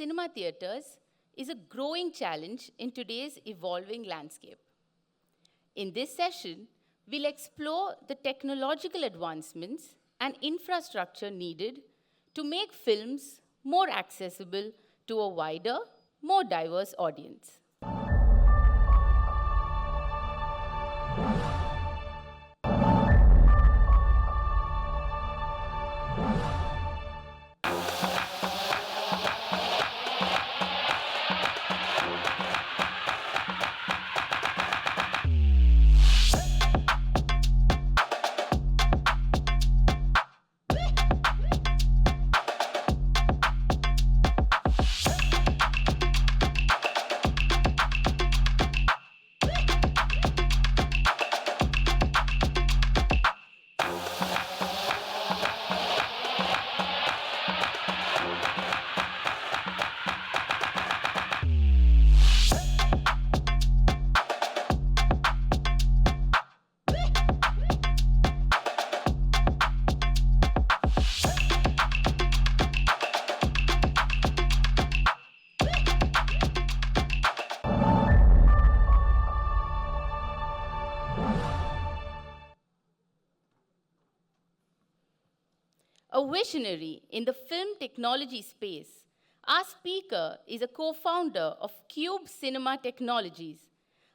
cinema theaters is a growing challenge in today's evolving landscape. In this session, we'll explore the technological advancements and infrastructure needed to make films more accessible to a wider, more diverse audience. A visionary in the film technology space, our speaker is a co-founder of Cube Cinema Technologies,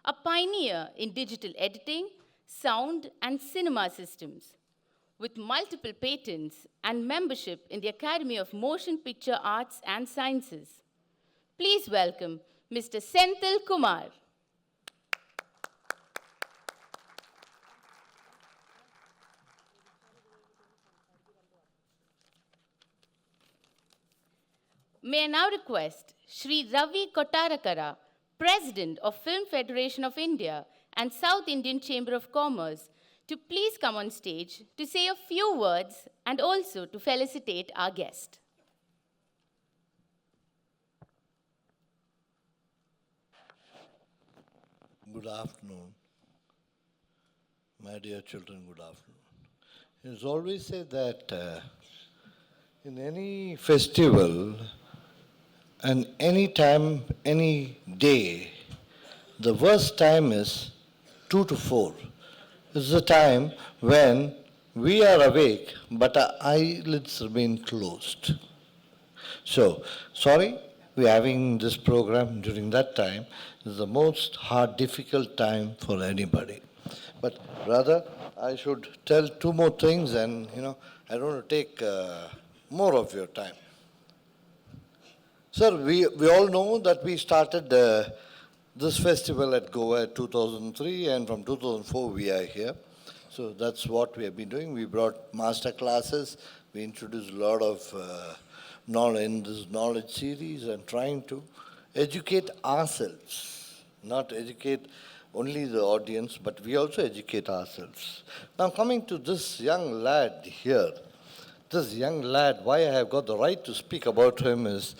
a pioneer in digital editing, sound, and cinema systems. With multiple patents and membership in the Academy of Motion Picture Arts and Sciences. Please welcome Mr. Senthil Kumar. May I now request Shri Ravi Kottarakara, President of Film Federation of India and South Indian Chamber of Commerce, to please come on stage to say a few words and also to felicitate our guest. Good afternoon. My dear children, good afternoon. It's always said that in any festival, and any time, any day, the worst time is 2 to 4. It's the time when we are awake, but our eyelids remain closed. So, sorry, we're having this program during that time. It's the most hard, difficult time for anybody. But rather, I should tell 2 more things, and I don't want to take more of your time. Sir, we all know that we started this festival at Goa in 2003, and from 2004 we are here. So that's what we have been doing. We brought master classes. We introduced a lot of knowledge in this knowledge series and trying to educate ourselves, not educate only the audience, but we also educate ourselves. Now coming to this young lad here, why I have got the right to speak about him is,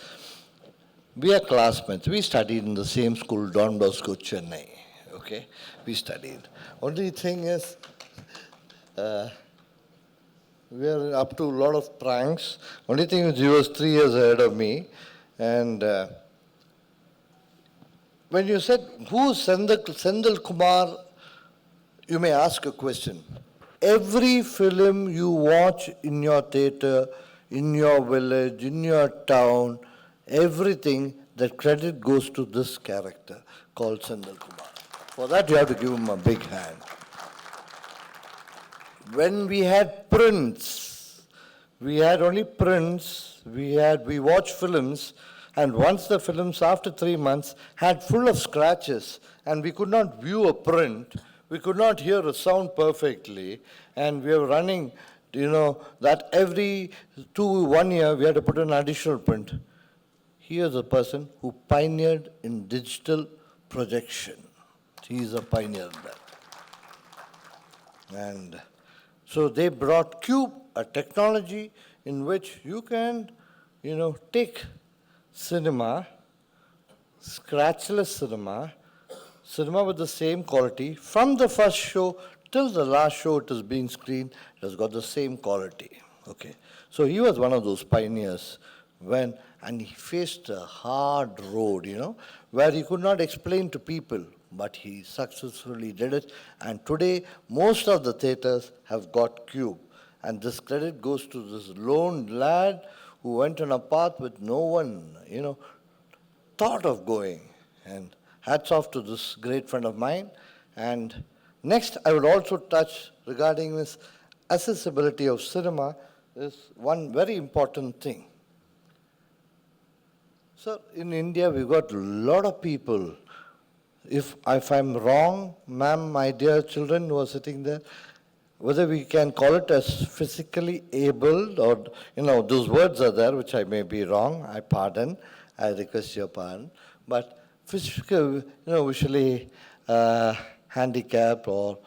we are classmates. We studied in the same school, Don Bosco, Chennai. Okay, we studied. Only thing is, we are up to a lot of pranks. Only thing is, he was 3 years ahead of me. And when you said, who's Senthil Kumar, you may ask a question. Every film you watch in your theater, in your village, in your town, everything, that credit goes to this character called Senthil Kumar. For that, you have to give him a big hand. When we had prints, we had only prints, we watched films, and once the films, after 3 months, had full of scratches, and we could not view a print, we could not hear a sound perfectly, and we were running, that every 1 year, we had to put an additional print. He is a person who pioneered in digital projection. He is a pioneer in that. And so they brought Cube, a technology in which you can, take cinema, scratchless cinema with the same quality, from the first show till the last show it is being screened, it has got the same quality. Okay. So he was one of those pioneers when and he faced a hard road, where he could not explain to people, but he successfully did it. And today, most of the theaters have got Cube. And this credit goes to this lone lad who went on a path with no one, thought of going. And hats off to this great friend of mine. And next, I would also touch regarding this accessibility of cinema is one very important thing. Sir, in India, we've got a lot of people. If I'm wrong, ma'am, my dear children who are sitting there, whether we can call it as physically abled or, those words are there, which I may be wrong, I pardon, I request your pardon, but physical, visually handicapped or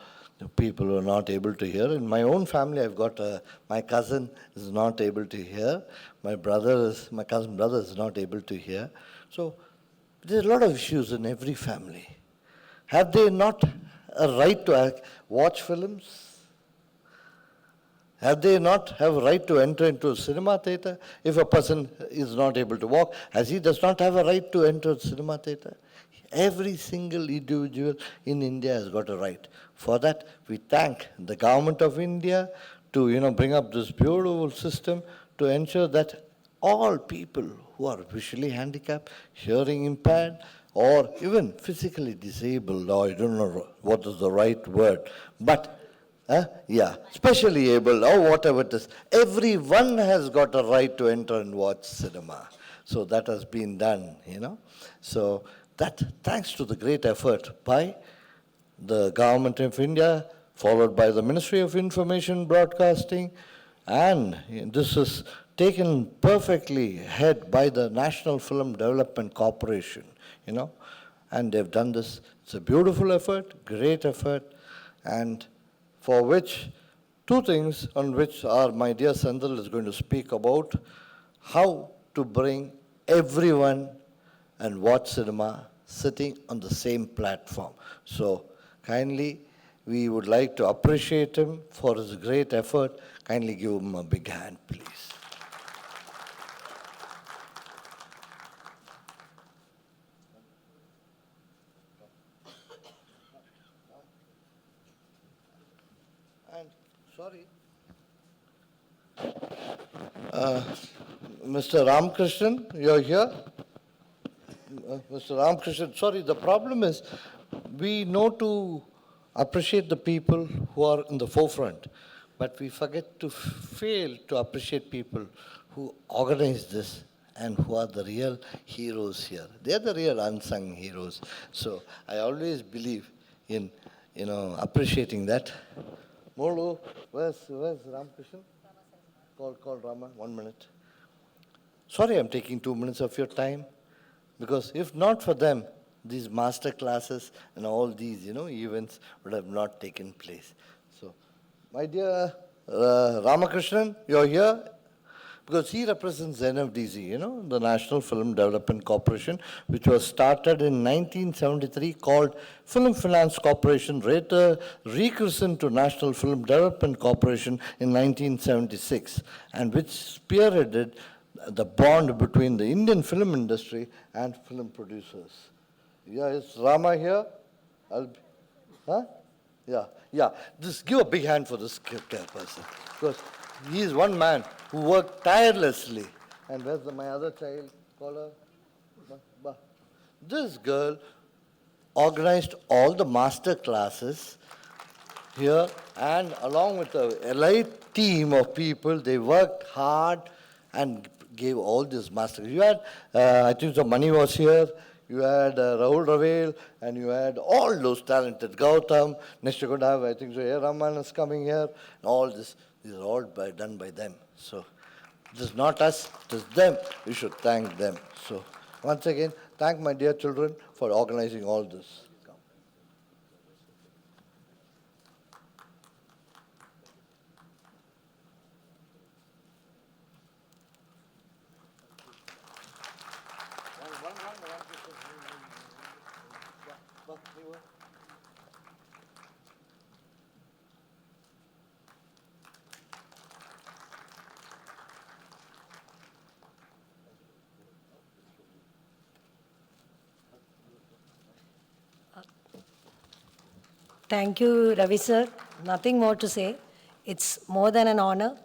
people who are not able to hear. In my own family, I've got my cousin is not able to hear, my cousin brother is not able to hear. So there's a lot of issues in every family. Have they not a right to watch films? Have they not have a right to enter into a cinema theater? If a person is not able to walk, as he does not have a right to enter a cinema theater? Every single individual in India has got a right. For that, we thank the government of India to bring up this beautiful system to ensure that all people who are visually handicapped, hearing impaired, or even physically disabled, or I don't know what is the right word, but especially able, or whatever it is. Everyone has got a right to enter and watch cinema. So that has been done, So that, thanks to the great effort by the Government of India, followed by the Ministry of Information Broadcasting, and this is taken perfectly ahead by the National Film Development Corporation, and they've done this. It's a beautiful effort, great effort, and for which, two things on which my dear Senthil is going to speak about: how to bring everyone and watch cinema sitting on the same platform. So kindly, we would like to appreciate him for his great effort. Kindly give him a big hand, please. And sorry, Mr. Ramakrishnan, you're here? Mr. Ramakrishnan, sorry, the problem is we know to appreciate the people who are in the forefront, but we forget to fail to appreciate people who organize this and who are the real heroes here. They are the real unsung heroes. So I always believe in, appreciating that. Molu, where's Ramakrishnan? Call Rama, 1 minute. Sorry, I'm taking 2 minutes of your time, because if not for them, these master classes and all these, events would have not taken place. So, my dear Ramakrishnan, you're here because he represents NFDC, the National Film Development Corporation, which was started in 1973, called Film Finance Corporation, later rechristened to National Film Development Corporation in 1976, and which spearheaded the bond between the Indian film industry and film producers. Yeah, is Rama here? Yeah. Just give a big hand for this person, because he is one man who worked tirelessly. And where's my other child? Call her. This girl organized all the master classes here, and along with the elite team of people, they worked hard and gave all this master. You had, I think the money was here. You had Rahul Ravel, and you had all those talented Gautam. Next you're going to have, I think so, A. Raman is coming here. And all this, these are all done by them. So it is not us, it is them. We should thank them. So once again, thank my dear children for organizing all this. Thank you, Ravi sir. Nothing more to say. It's more than an honor.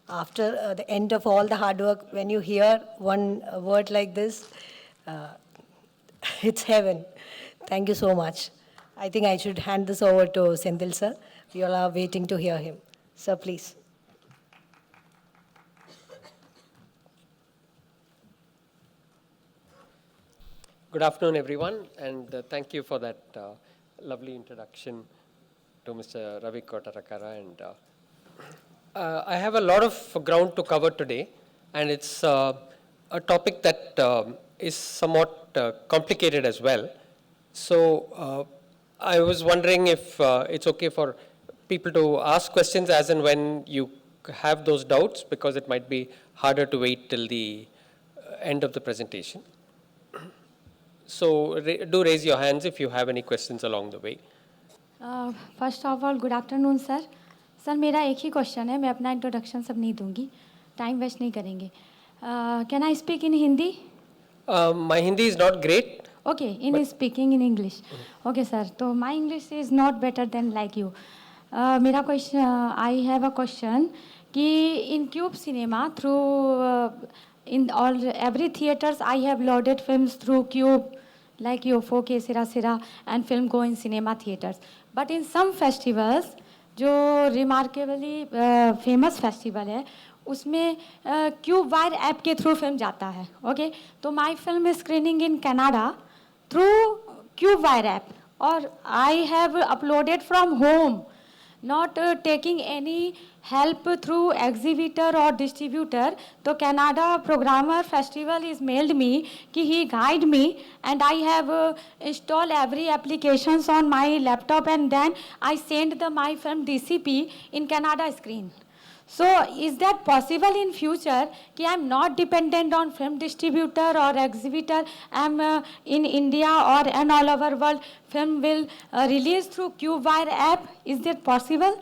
After the end of all the hard work, when you hear one word like this, uh, it's heaven. Thank you so much. I think I should hand this over to Senthil sir. We all are waiting to hear him. Sir, please. Good afternoon, everyone, and thank you for that lovely introduction to Mr. Ravi Kotarakara. And I have a lot of ground to cover today, and it's a topic that is somewhat complicated as well. So I was wondering if it's okay for people to ask questions as and when you have those doubts, because it might be harder to wait till the end of the presentation. So do raise your hands if you have any questions along the way. First of all good afternoon sir. Sir मेरा एक ही question है, मैं अपना introduction सब नहीं दूंगी, time waste नहीं करेंगे. Can I speak in Hindi? My Hindi is not great. Okay, in speaking in English. Okay sir, so my English is not better than like you. मेरा question, I have a question कि in Cube Cinema through in all every theaters I have loaded films through Cube like your 4K Sira Sira and film go in cinema theaters. But in some festivals, जो remarkably famous festival है, उसमें Cube Wire app के through film जाता है. Okay, तो my film is screening in Canada through Cube Wire app, और I have uploaded from home, not taking any help through exhibitor or distributor. तो Canada programmer festival is mailed me कि he guide me, and I have installed every applications on my laptop, and then I send the my film DCP in Canada screen. So is that possible in future कि I'm not dependent on film distributor or exhibitor, I'm in India or and all over world film will release through CubeWire app? Is that possible?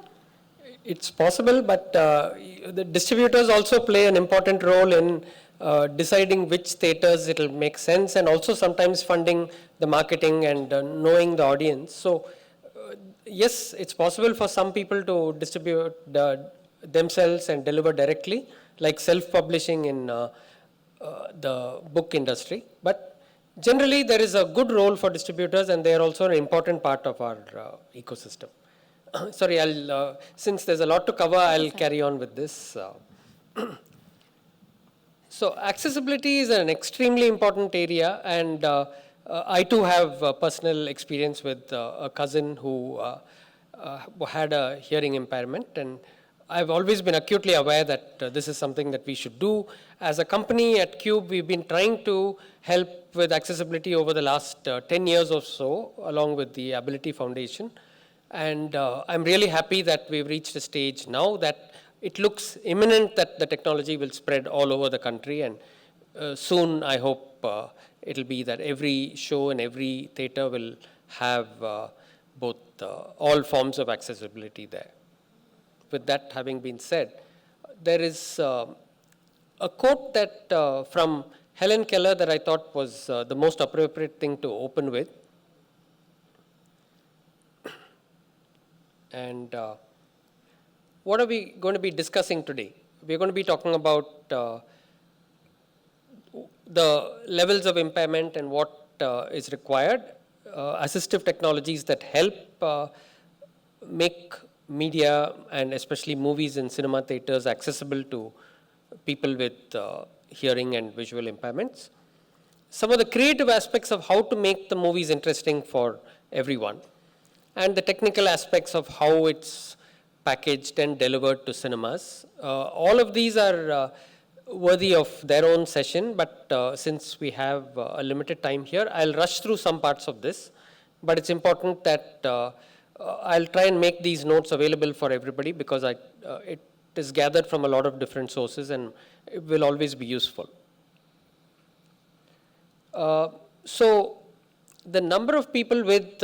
It's possible, but the distributors also play an important role in deciding which theaters it will make sense, and also sometimes funding the marketing and knowing the audience. So yes, it's possible for some people to distribute themselves and deliver directly, like self-publishing in the book industry. But generally, there is a good role for distributors, and they are also an important part of our ecosystem. Sorry, since there's a lot to cover, I'll carry on with this. So accessibility is an extremely important area, and I too have personal experience with a cousin who had a hearing impairment, and I've always been acutely aware that this is something that we should do. As a company at Cube, we've been trying to help with accessibility over the last 10 years or so, along with the Ability Foundation. And I'm really happy that we've reached a stage now that it looks imminent that the technology will spread all over the country. And soon, I hope it'll be that every show and every theater will have both all forms of accessibility there. With that having been said, there is a quote that from Helen Keller that I thought was the most appropriate thing to open with. And what are we going to be discussing today? We're going to be talking about the levels of impairment and what is required, assistive technologies that help make media and especially movies in cinema theaters accessible to people with hearing and visual impairments. Some of the creative aspects of how to make the movies interesting for everyone, and the technical aspects of how it's packaged and delivered to cinemas. All of these are worthy of their own session, but since we have a limited time here, I'll rush through some parts of this, but it's important that I'll try and make these notes available for everybody, because it is gathered from a lot of different sources and it will always be useful. So the number of people with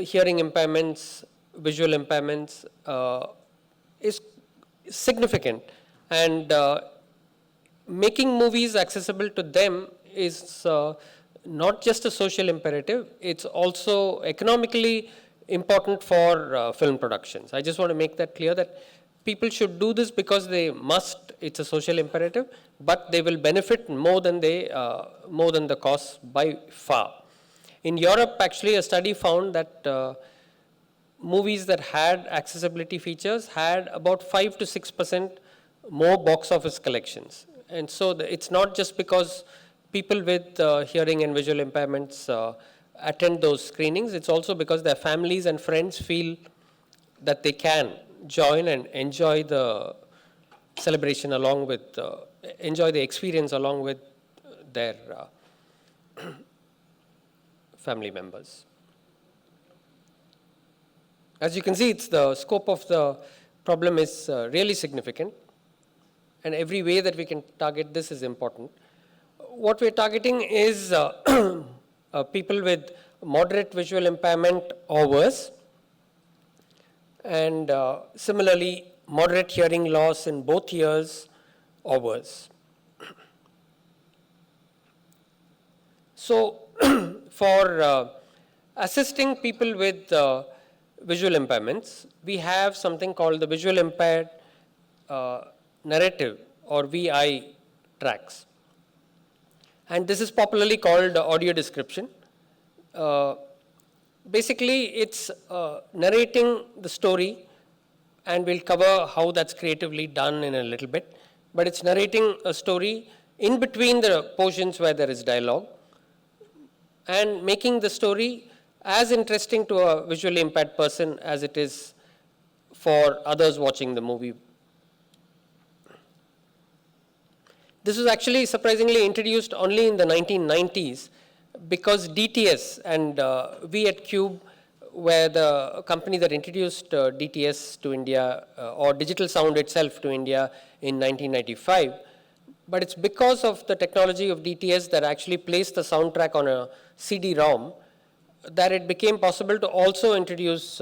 hearing impairments, visual impairments is significant, and making movies accessible to them is not just a social imperative, it's also economically important for film productions. I just want to make that clear that people should do this because they must. It's a social imperative, but they will benefit more than the cost by far. In Europe, actually, a study found that movies that had accessibility features had about 5 to 6% more box office collections. And so it's not just because people with hearing and visual impairments attend those screenings, it's also because their families and friends feel that they can join and enjoy the celebration along with, enjoy the experience along with their family members. As you can see, the scope of the problem is really significant, and every way that we can target this is important. What we're targeting is people with moderate visual impairment or worse, and similarly, moderate hearing loss in both ears or worse. So, for assisting people with visual impairments, we have something called the visual impaired narrative or VI tracks. And this is popularly called audio description. Basically, it's narrating the story, and we'll cover how that's creatively done in a little bit. But it's narrating a story in between the portions where there is dialogue and making the story as interesting to a visually impaired person as it is for others watching the movie. This was actually surprisingly introduced only in the 1990s because DTS and we at Cube were the company that introduced DTS to India or digital sound itself to India in 1995. But it's because of the technology of DTS that actually placed the soundtrack on a CD-ROM that it became possible to also introduce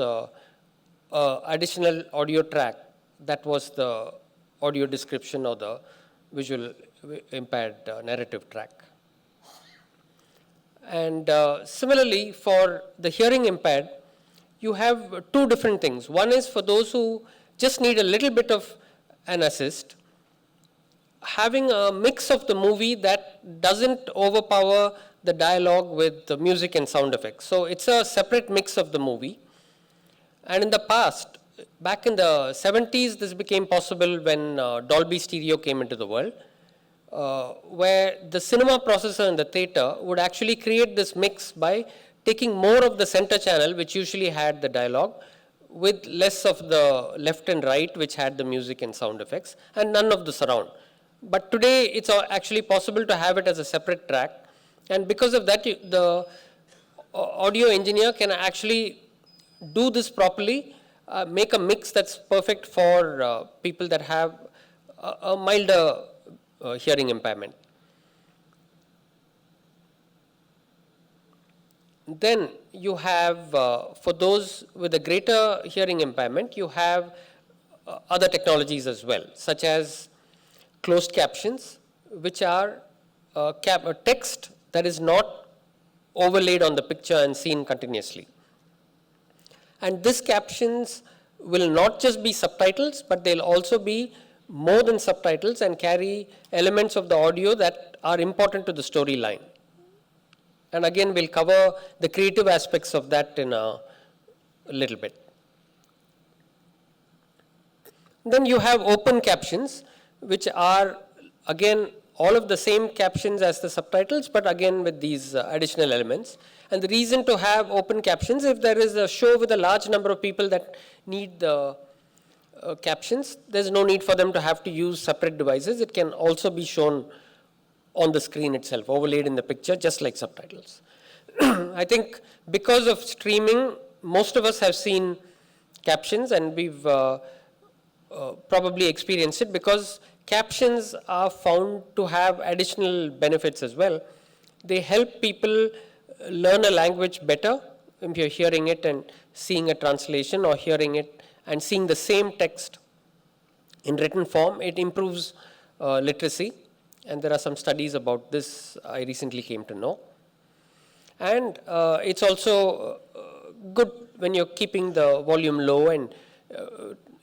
additional audio track that was the audio description or the visual impaired narrative track. And similarly, for the hearing impaired, you have two different things. One is for those who just need a little bit of an assist, having a mix of the movie that doesn't overpower the dialogue with the music and sound effects. So it's a separate mix of the movie. And in the past, back in the 70s, this became possible when Dolby Stereo came into the world, where the cinema processor in the theater would actually create this mix by taking more of the center channel, which usually had the dialogue, with less of the left and right, which had the music and sound effects, and none of the surround. But today, it's actually possible to have it as a separate track. And because of that, the audio engineer can actually do this properly, make a mix that's perfect for people that have a milder hearing impairment. Then you have, for those with a greater hearing impairment, you have other technologies as well, such as closed captions, which are a text that is not overlaid on the picture and seen continuously. And these captions will not just be subtitles, but they'll also be more than subtitles and carry elements of the audio that are important to the storyline. And again, we'll cover the creative aspects of that in a little bit. Then you have open captions, which are, again, all of the same captions as the subtitles, but again with these additional elements. And the reason to have open captions, if there is a show with a large number of people that need the captions, there's no need for them to have to use separate devices. It can also be shown on the screen itself, overlaid in the picture, just like subtitles. I think because of streaming, most of us have seen captions, and we've probably experienced it because captions are found to have additional benefits as well. They help people learn a language better if you're hearing it and seeing a translation, or hearing it and seeing the same text in written form. It improves literacy, and there are some studies about this I recently came to know. And it's also good when you're keeping the volume low and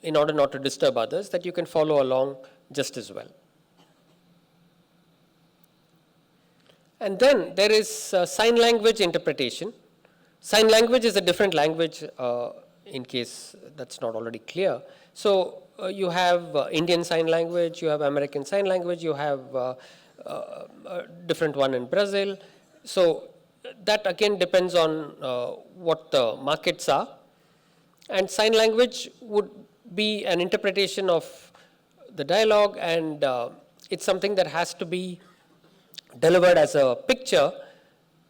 in order not to disturb others, that you can follow along just as well. And then there is sign language interpretation. Sign language is a different language in case that's not already clear. So you have Indian Sign Language, you have American Sign Language, you have a different one in Brazil. So that again depends on what the markets are. And sign language would be an interpretation of the dialogue, and it's something that has to be delivered as a picture,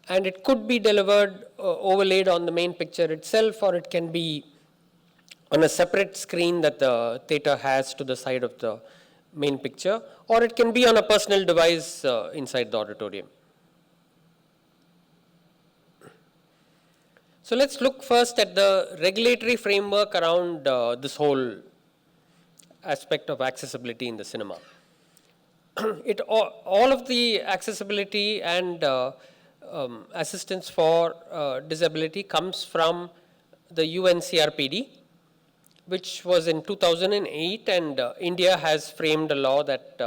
and it could be delivered overlaid on the main picture itself, or it can be on a separate screen that the theater has to the side of the main picture, or it can be on a personal device inside the auditorium. So let's look first at the regulatory framework around this whole aspect of accessibility in the cinema. All of the accessibility and assistance for disability comes from the UN CRPD, which was in 2008, and India has framed a law that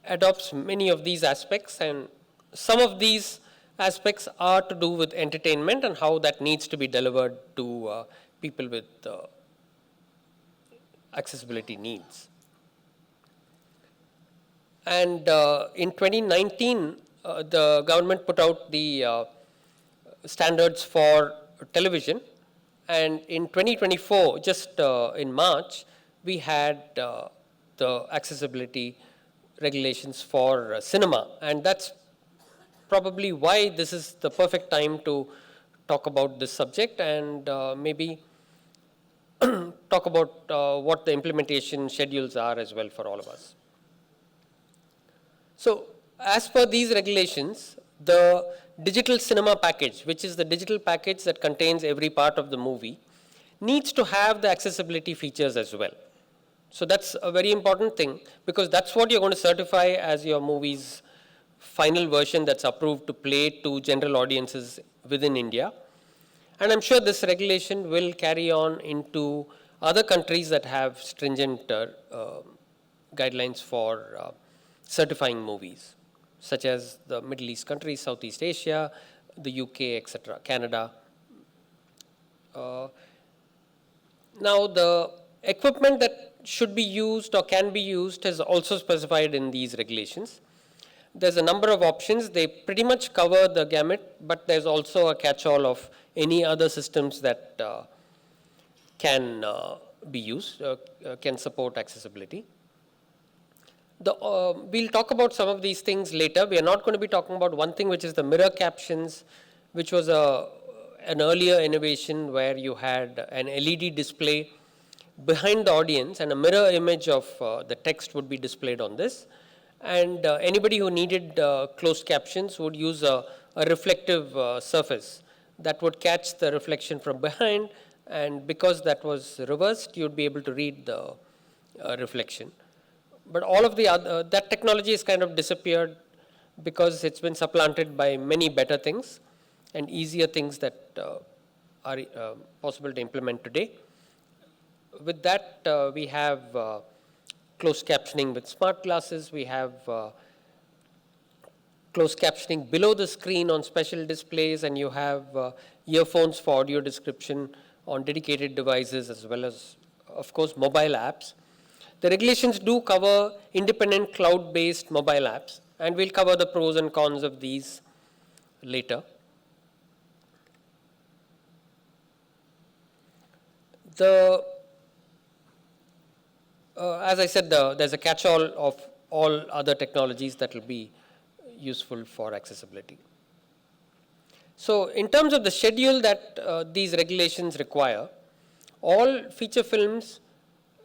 adopts many of these aspects, and some of these aspects are to do with entertainment and how that needs to be delivered to people with accessibility needs. And in 2019, the government put out the standards for television. And in 2024, just in March, we had the accessibility regulations for cinema. And that's probably why this is the perfect time to talk about this subject and maybe talk about what the implementation schedules are as well for all of us. So as per these regulations, the digital cinema package, which is the digital package that contains every part of the movie, needs to have the accessibility features as well. So that's a very important thing, because that's what you're going to certify as your movie's final version that's approved to play to general audiences within India. And I'm sure this regulation will carry on into other countries that have stringent guidelines for certifying movies, such as the Middle East countries, Southeast Asia, the UK, etc., Canada. Now, the equipment that should be used or can be used is also specified in these regulations. There's a number of options. They pretty much cover the gamut, but there's also a catch-all of any other systems that can be used, can support accessibility. We'll talk about some of these things later. We are not going to be talking about one thing, which is the mirror captions, which was an earlier innovation where you had an LED display behind the audience and a mirror image of the text would be displayed on this. And anybody who needed closed captions would use a reflective surface that would catch the reflection from behind, and because that was reversed, you'd be able to read the reflection. But all of the other, that technology has kind of disappeared because it's been supplanted by many better things and easier things that are possible to implement today. With that, we have closed captioning with smart glasses. We have closed captioning below the screen on special displays, and you have earphones for audio description on dedicated devices, as well as, of course, mobile apps. The regulations do cover independent cloud-based mobile apps, and we'll cover the pros and cons of these later. As I said, there's a catch-all of all other technologies that will be useful for accessibility. So in terms of the schedule that these regulations require, all feature films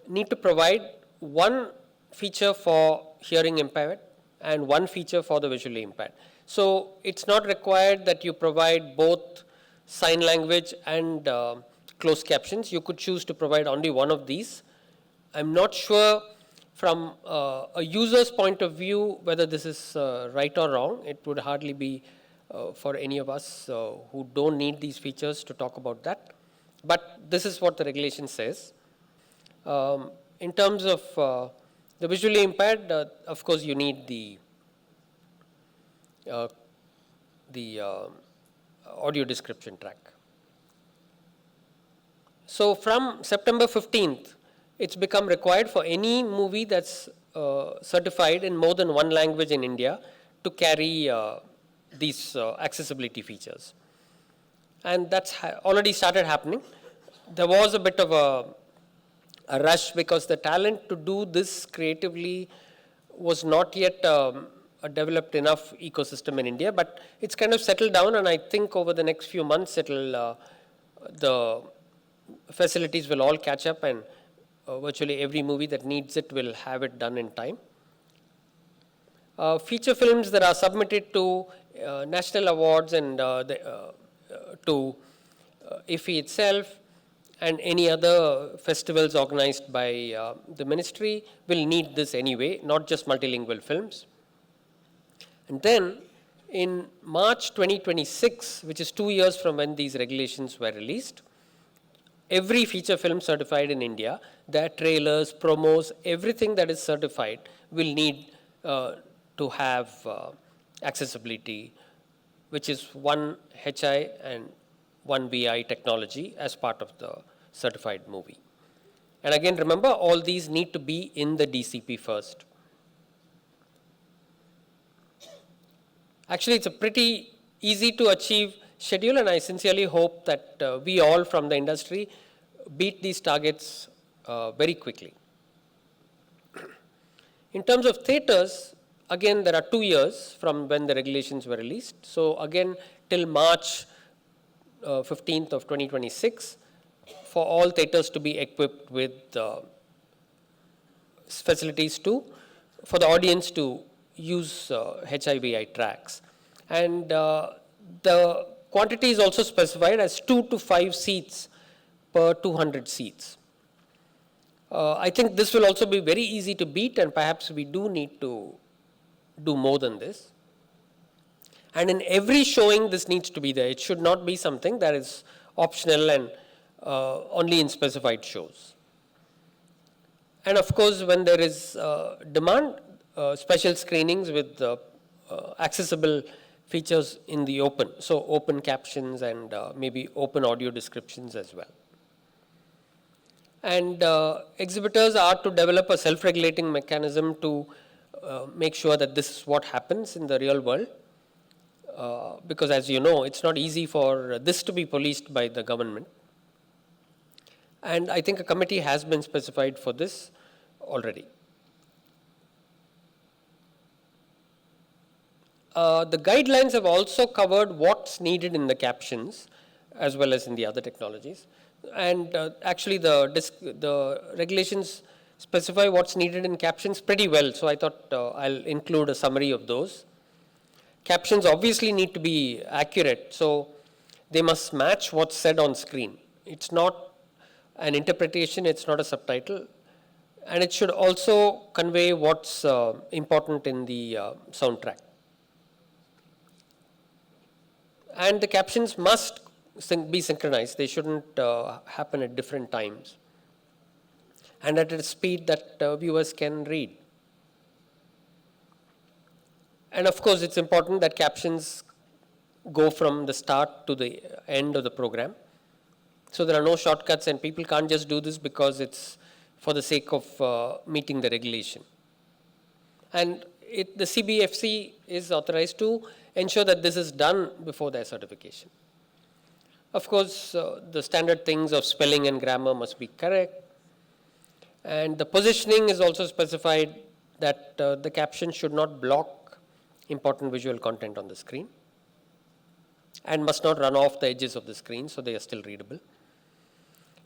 need to provide one feature for hearing impaired and one feature for the visually impaired. So it's not required that you provide both sign language and closed captions. You could choose to provide only one of these. I'm not sure from a user's point of view whether this is right or wrong. It would hardly be for any of us who don't need these features to talk about that. But this is what the regulation says. In terms of the visually impaired, of course, you need the audio description track. So from September 15th, it's become required for any movie that's certified in more than one language in India to carry these accessibility features. And that's already started happening. There was a bit of a rush because the talent to do this creatively was not yet a developed enough ecosystem in India, but it's kind of settled down, and I think over the next few months the facilities will all catch up, and virtually every movie that needs it will have it done in time. Feature films that are submitted to national awards and to IFFI itself and any other festivals organized by the ministry will need this anyway, not just multilingual films. And then in March 2026, which is 2 years from when these regulations were released, every feature film certified in India, their trailers, promos, everything that is certified will need to have accessibility, which is one HI and one VI technology as part of the certified movie. And again, remember, all these need to be in the DCP first. Actually, it's a pretty easy to achieve schedule, and I sincerely hope that we all from the industry beat these targets very quickly. In terms of theatres, again, there are 2 years from when the regulations were released. So again, till March 15th of 2026, for all theatres to be equipped with facilities for the audience to use HIVI tracks. And the quantity is also specified as 2 to 5 seats per 200 seats. I think this will also be very easy to beat, and perhaps we do need to do more than this. And in every showing, this needs to be there. It should not be something that is optional and only in specified shows. And of course, when there is demand, special screenings with accessible features in the open, so open captions and maybe open audio descriptions as well. And exhibitors are to develop a self-regulating mechanism to make sure that this is what happens in the real world. Because as you know, it's not easy for this to be policed by the government. And I think a committee has been specified for this already. The guidelines have also covered what's needed in the captions as well as in the other technologies. And actually the regulations specify what's needed in captions pretty well. So I thought I'll include a summary of those. Captions obviously need to be accurate, so they must match what's said on screen. It's not an interpretation, it's not a subtitle, and it should also convey what's important in the soundtrack. And the captions must be synchronized. They shouldn't happen at different times and at a speed that viewers can read. And of course, it's important that captions go from the start to the end of the program. So there are no shortcuts, and people can't just do this because it's for the sake of meeting the regulation. And the CBFC is authorized to ensure that this is done before their certification. Of course, the standard things of spelling and grammar must be correct. And the positioning is also specified that the caption should not block important visual content on the screen and must not run off the edges of the screen, so they are still readable.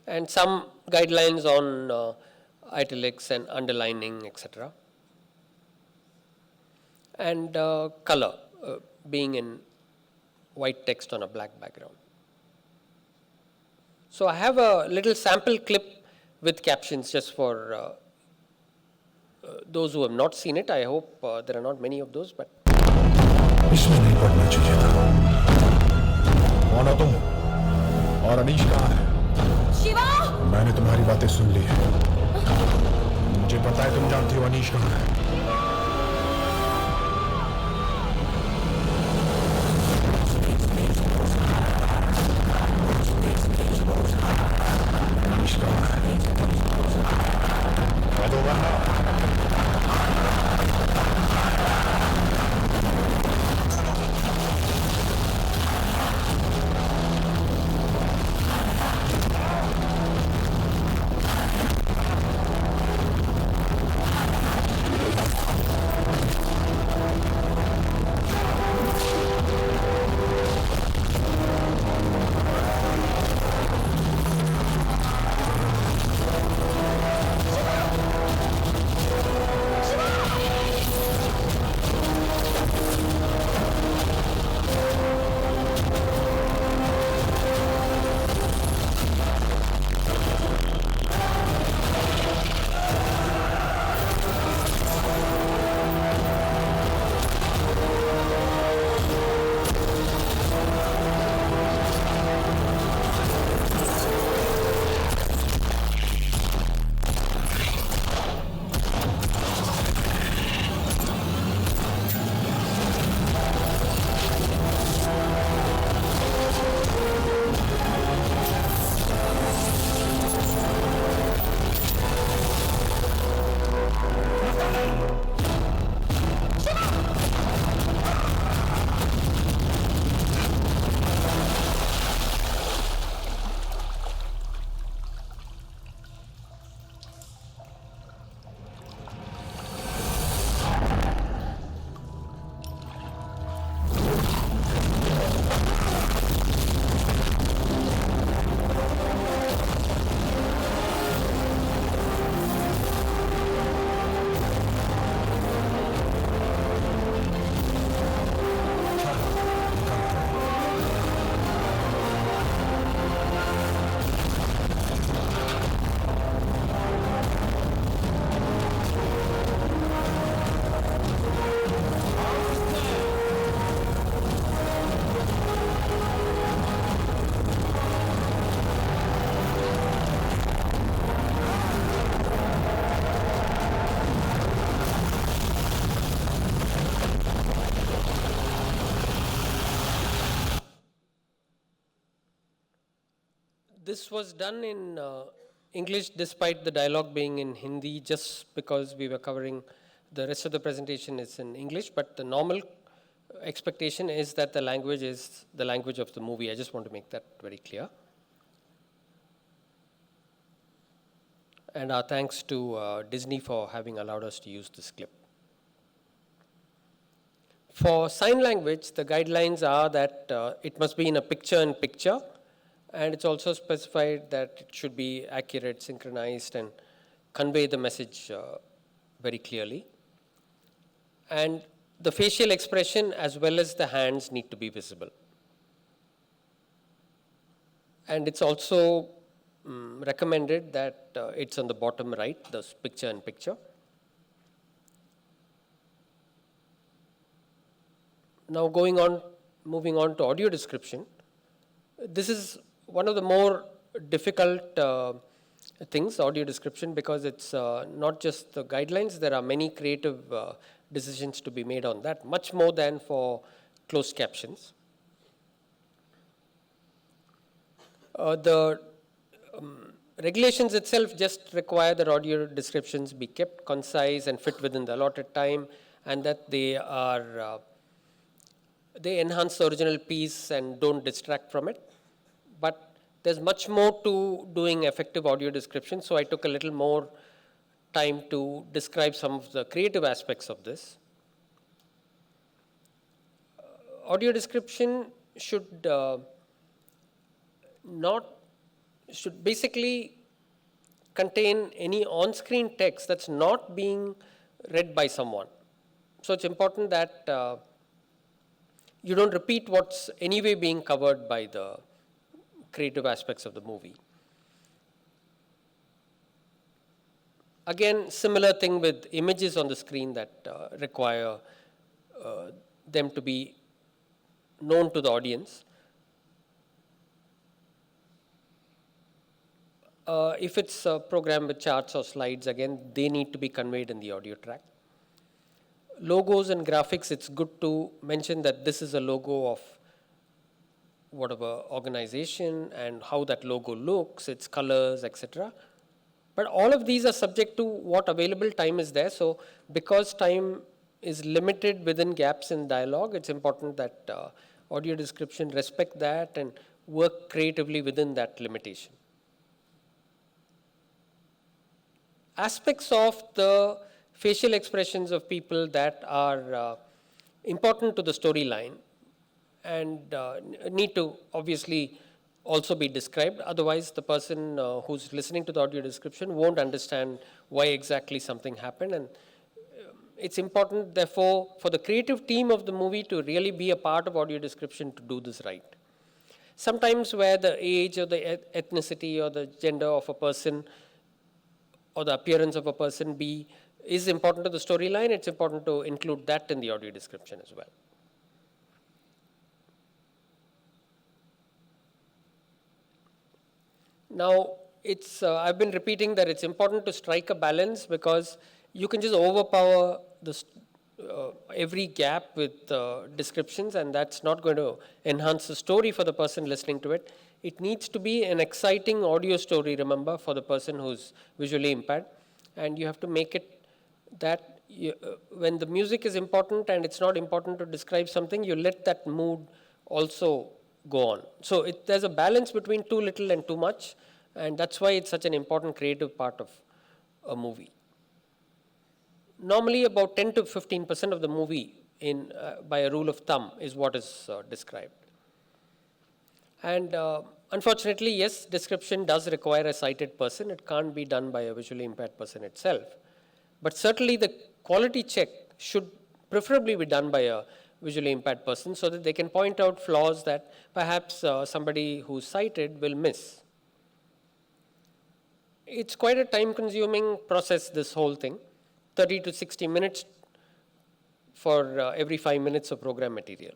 And some guidelines on italics and underlining, etc. And color, being in white text on a black background. So I have a little sample clip with captions just for those who have not seen it. I hope there are not many of those, but इसमें नहीं पढ़ना चाहिए था। कौन हो तुम? और अनीश कहाँ है? मैंने तुम्हारी बातें सुन ली है। मुझे पता है तुम जानती हो अनीश कहाँ है। अनीश कहाँ है? कह दो वरना। This was done in English despite the dialogue being in Hindi, just because we were covering the rest of the presentation is in English, but the normal expectation is that the language is the language of the movie. I just want to make that very clear. And our thanks to Disney for having allowed us to use this clip. For sign language, the guidelines are that it must be in a picture-in-picture, and it's also specified that it should be accurate, synchronized, and convey the message very clearly. And the facial expression as well as the hands need to be visible. And it's also recommended that it's on the bottom right, the picture-in-picture. Now moving on to audio description. This is one of the more difficult things, audio description, because it's not just the guidelines, there are many creative decisions to be made on that, much more than for closed captions. The regulations itself just require that audio descriptions be kept concise and fit within the allotted time, and that they enhance the original piece and don't distract from it. But there's much more to doing effective audio description, so I took a little more time to describe some of the creative aspects of this. Audio description should basically contain any on-screen text that's not being read by someone. So it's important that you don't repeat what's anyway being covered by the creative aspects of the movie. Again, similar thing with images on the screen that require them to be known to the audience. If it's a program with charts or slides, again, they need to be conveyed in the audio track. Logos and graphics, it's good to mention that this is a logo of whatever organization and how that logo looks, its colors, etc. But all of these are subject to what available time is there. So because time is limited within gaps in dialogue, it's important that audio description respect that and work creatively within that limitation. Aspects of the facial expressions of people that are important to the storyline and need to obviously also be described. Otherwise, the person who's listening to the audio description won't understand why exactly something happened. And it's important, therefore, for the creative team of the movie to really be a part of audio description to do this right. Sometimes where the age or the ethnicity or the gender of a person or the appearance of a person is important to the storyline, it's important to include that in the audio description as well. Now, I've been repeating that it's important to strike a balance because you can just overpower every gap with descriptions, and that's not going to enhance the story for the person listening to it. It needs to be an exciting audio story, remember, for the person who's visually impaired. And you have to make it that when the music is important and it's not important to describe something, you let that mood also go on. So there's a balance between too little and too much, and that's why it's such an important creative part of a movie. Normally, about 10 to 15% of the movie, by a rule of thumb, is what is described. And unfortunately, yes, description does require a sighted person. It can't be done by a visually impaired person itself. But certainly, the quality check should preferably be done by a visually impaired person so that they can point out flaws that perhaps somebody who's sighted will miss. It's quite a time-consuming process, this whole thing. 30 to 60 minutes for every 5 minutes of program material.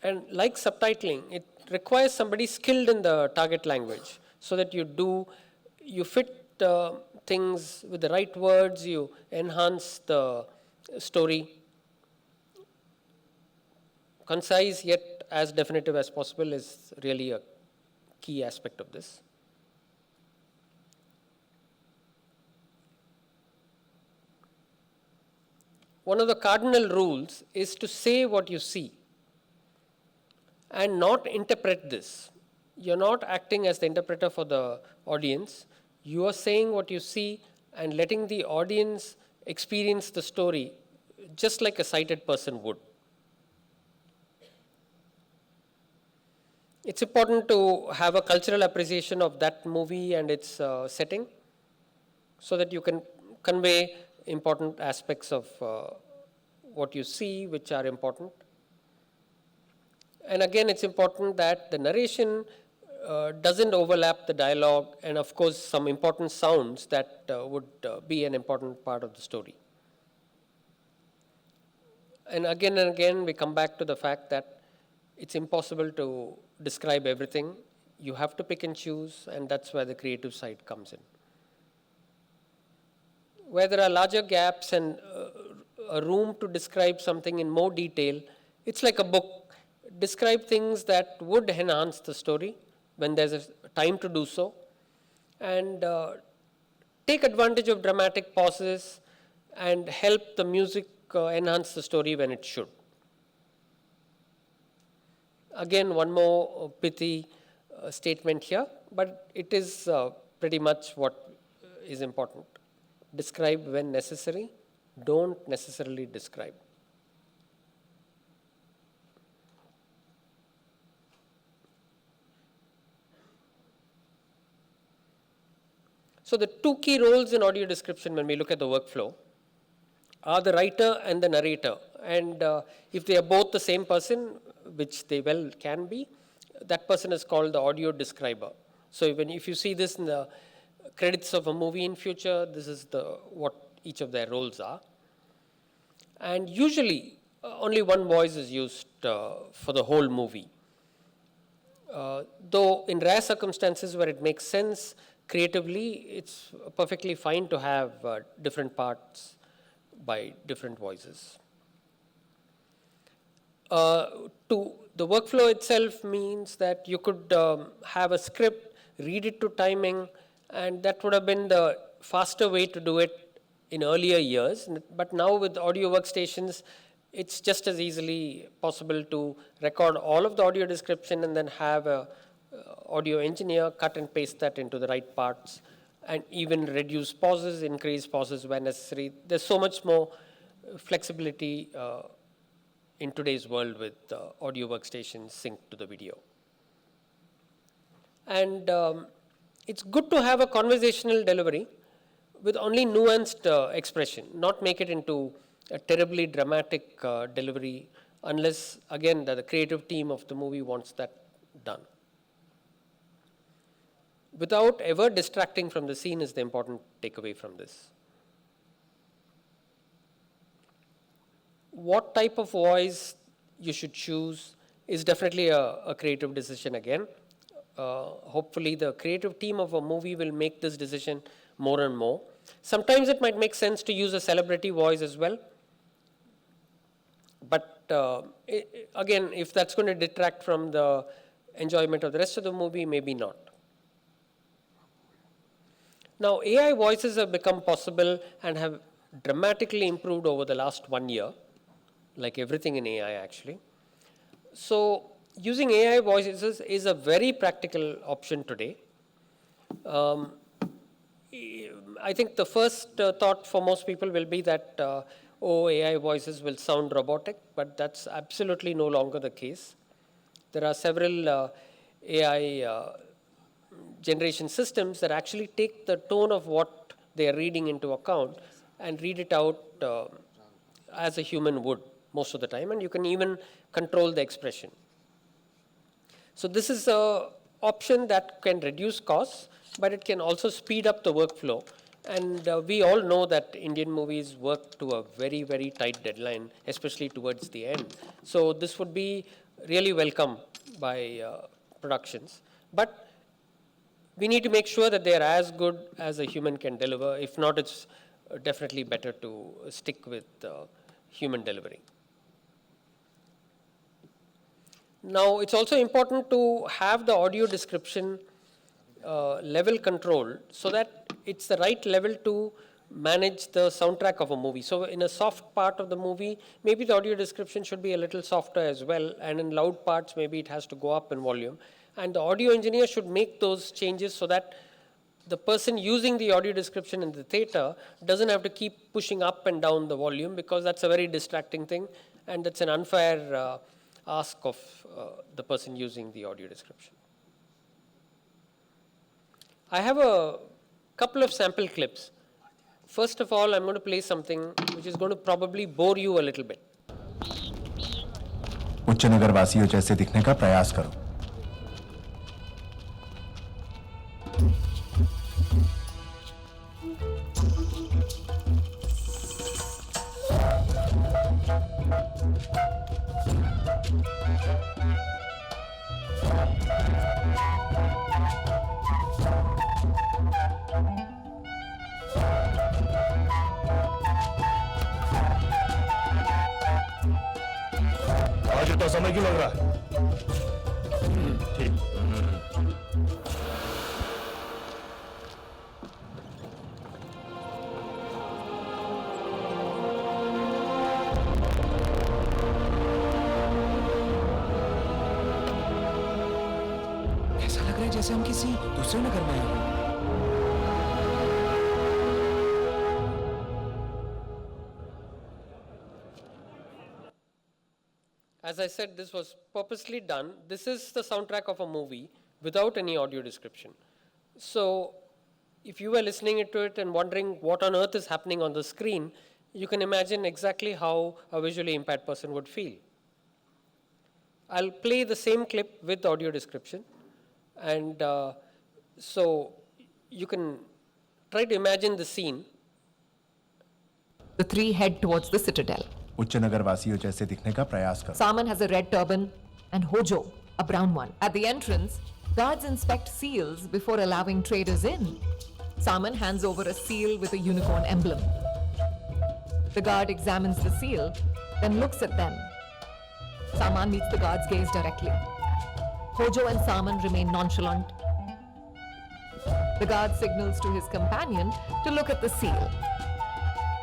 And like subtitling, it requires somebody skilled in the target language so that you fit things with the right words, you enhance the story. Concise yet as definitive as possible is really a key aspect of this. One of the cardinal rules is to say what you see and not interpret this. You're not acting as the interpreter for the audience. You are saying what you see and letting the audience experience the story just like a sighted person would. It's important to have a cultural appreciation of that movie and its setting so that you can convey important aspects of what you see, which are important. And again, it's important that the narration doesn't overlap the dialogue and, of course, some important sounds that would be an important part of the story. And again, we come back to the fact that it's impossible to describe everything. You have to pick and choose, and that's where the creative side comes in. Where there are larger gaps and a room to describe something in more detail, it's like a book. Describe things that would enhance the story when there's a time to do so, and take advantage of dramatic pauses and help the music enhance the story when it should. Again, one more pithy statement here, but it is pretty much what is important. Describe when necessary, don't necessarily describe. So the two key roles in audio description when we look at the workflow are the writer and the narrator. And if they are both the same person, which they well can be, that person is called the audio describer. So if you see this in the credits of a movie in future, this is what each of their roles are. And usually, only one voice is used for the whole movie. Though in rare circumstances where it makes sense creatively, it's perfectly fine to have different parts by different voices. To the workflow itself means that you could have a script, read it to timing, and that would have been the faster way to do it in earlier years. But now with audio workstations, it's just as easily possible to record all of the audio description and then have a audio engineer cut and paste that into the right parts, and even reduce pauses, increase pauses where necessary. There's so much more flexibility in today's world with audio workstations synced to the video. And it's good to have a conversational delivery with only nuanced expression, not make it into a terribly dramatic delivery unless, again, the creative team of the movie wants that done. Without ever distracting from the scene is the important takeaway from this. What type of voice you should choose is definitely a creative decision again. Hopefully the creative team of a movie will make this decision more and more. Sometimes it might make sense to use a celebrity voice as well. But again, if that's going to detract from the enjoyment of the rest of the movie, maybe not. Now, AI voices have become possible and have dramatically improved over the last 1 year, like everything in AI actually. So using AI voices is a very practical option today. I think the first thought for most people will be that, AI voices will sound robotic, but that's absolutely no longer the case. There are several AI generation systems that actually take the tone of what they are reading into account and read it out as a human would most of the time, and you can even control the expression. So this is an option that can reduce costs, but it can also speed up the workflow. And we all know that Indian movies work to a very, very tight deadline, especially towards the end. So this would be really welcome by productions. But we need to make sure that they are as good as a human can deliver. If not, it's definitely better to stick with human delivery. Now, it's also important to have the audio description level controlled so that it's the right level to manage the soundtrack of a movie. So in a soft part of the movie, maybe the audio description should be a little softer as well, and in loud parts, maybe it has to go up in volume. And the audio engineer should make those changes so that the person using the audio description in the theater doesn't have to keep pushing up and down the volume, because that's a very distracting thing, and that's an unfair ask of the person using the audio description. I have a couple of sample clips. First of all, I'm going to play something which is going to probably bore you a little bit. उच्च नगर वासियों जैसे दिखने का प्रयास करो. आज इतना समय क्यों लग रहा है? ठीक. ऐसा लग रहा है जैसे हम किसी दूसरे नगर में आए हैं. As I said, this was purposely done. This is the soundtrack of a movie without any audio description. So if you were listening to it and wondering what on earth is happening on the screen, you can imagine exactly how a visually impaired person would feel. I'll play the same clip with audio description. And so you can try to imagine the scene. The three head towards the citadel. उच्च नगर वासियों जैसे दिखने का प्रयास करो. Saman has a red turban and Hojo a brown one. At the entrance, guards inspect seals before allowing traders in. Saman hands over a seal with a unicorn emblem. The guard examines the seal, then looks at them. Saman meets the guard's gaze directly. Hojo and Saman remain nonchalant. The guard signals to his companion to look at the seal.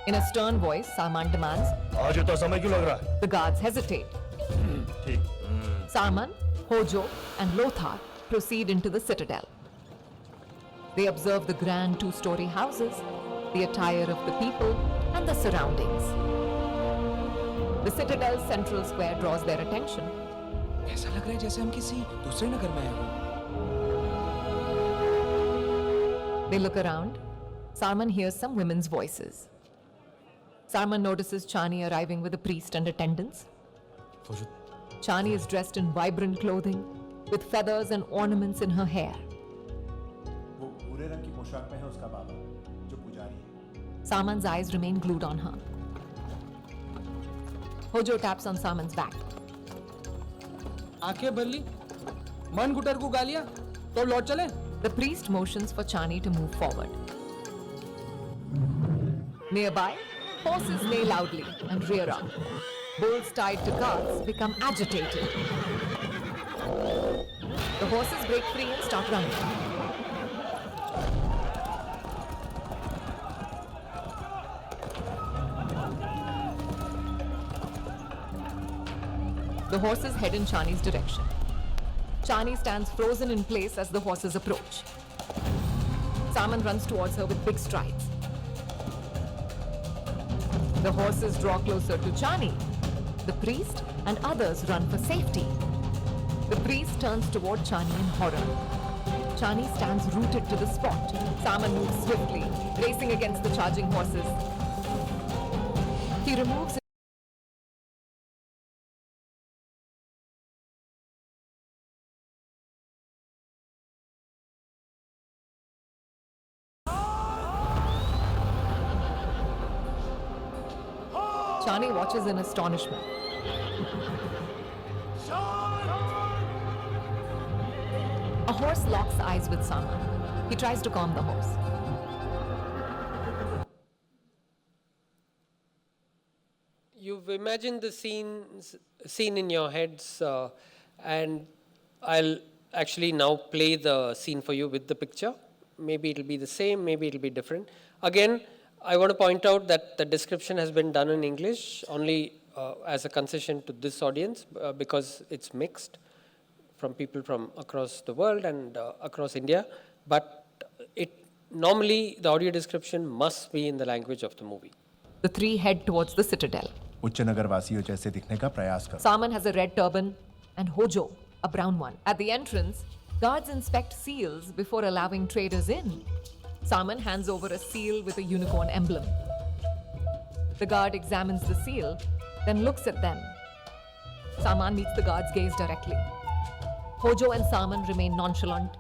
In a stern voice, Saman demands. आज इतना समय क्यों लग रहा है? The guards hesitate. ठीक. Saman, Hojo, and Lothar proceed into the citadel. They observe the grand two-story houses, the attire of the people, and the surroundings. The citadel's central square draws their attention. ऐसा लग रहा है जैसे हम किसी दूसरे नगर में आए हों। They look around. Sarman hears some women's voices. Sarman notices Chani arriving with a priest and attendants. Chani is dressed in vibrant clothing, with feathers and ornaments in her hair. वो भूरे रंग की पोशाक में है उसका बाबा, जो पुजारी है. Sarman's eyes remain glued on her. Hojo taps on Sarman's back. आंखें भर ली, मन गुटर को गालियां, तो लौट चले। The priest motions for Chani to move forward. Nearby, horses neigh loudly and rear up. Bulls tied to carts become agitated. The horses break free and start running. The horses head in Chani's direction. Chani stands frozen in place as the horses approach. Saman runs towards her with big strides. The horses draw closer to Chani. The priest and others run for safety. The priest turns toward Chani in horror. Chani stands rooted to the spot. Saman moves swiftly, racing against the charging horses. He removes Chani watches in astonishment. A horse locks eyes with Saman. He tries to calm the horse. You've imagined the scene in your heads, and I'll actually now play the scene for you with the picture. Maybe it'll be the same, maybe it'll be different. Again, I want to point out that the description has been done in English only as a concession to this audience because it's mixed from people from across the world and across India. But normally the audio description must be in the language of the movie. The three head towards the citadel. उच्च नगरवासियों जैसे दिखने का प्रयास करो. Saman has a red turban and Hojo, a brown one. At the entrance, guards inspect seals before allowing traders in. Saman hands over a seal with a unicorn emblem. The guard examines the seal, then looks at them. Saman meets the guard's gaze directly. Hojo and Saman remain nonchalant.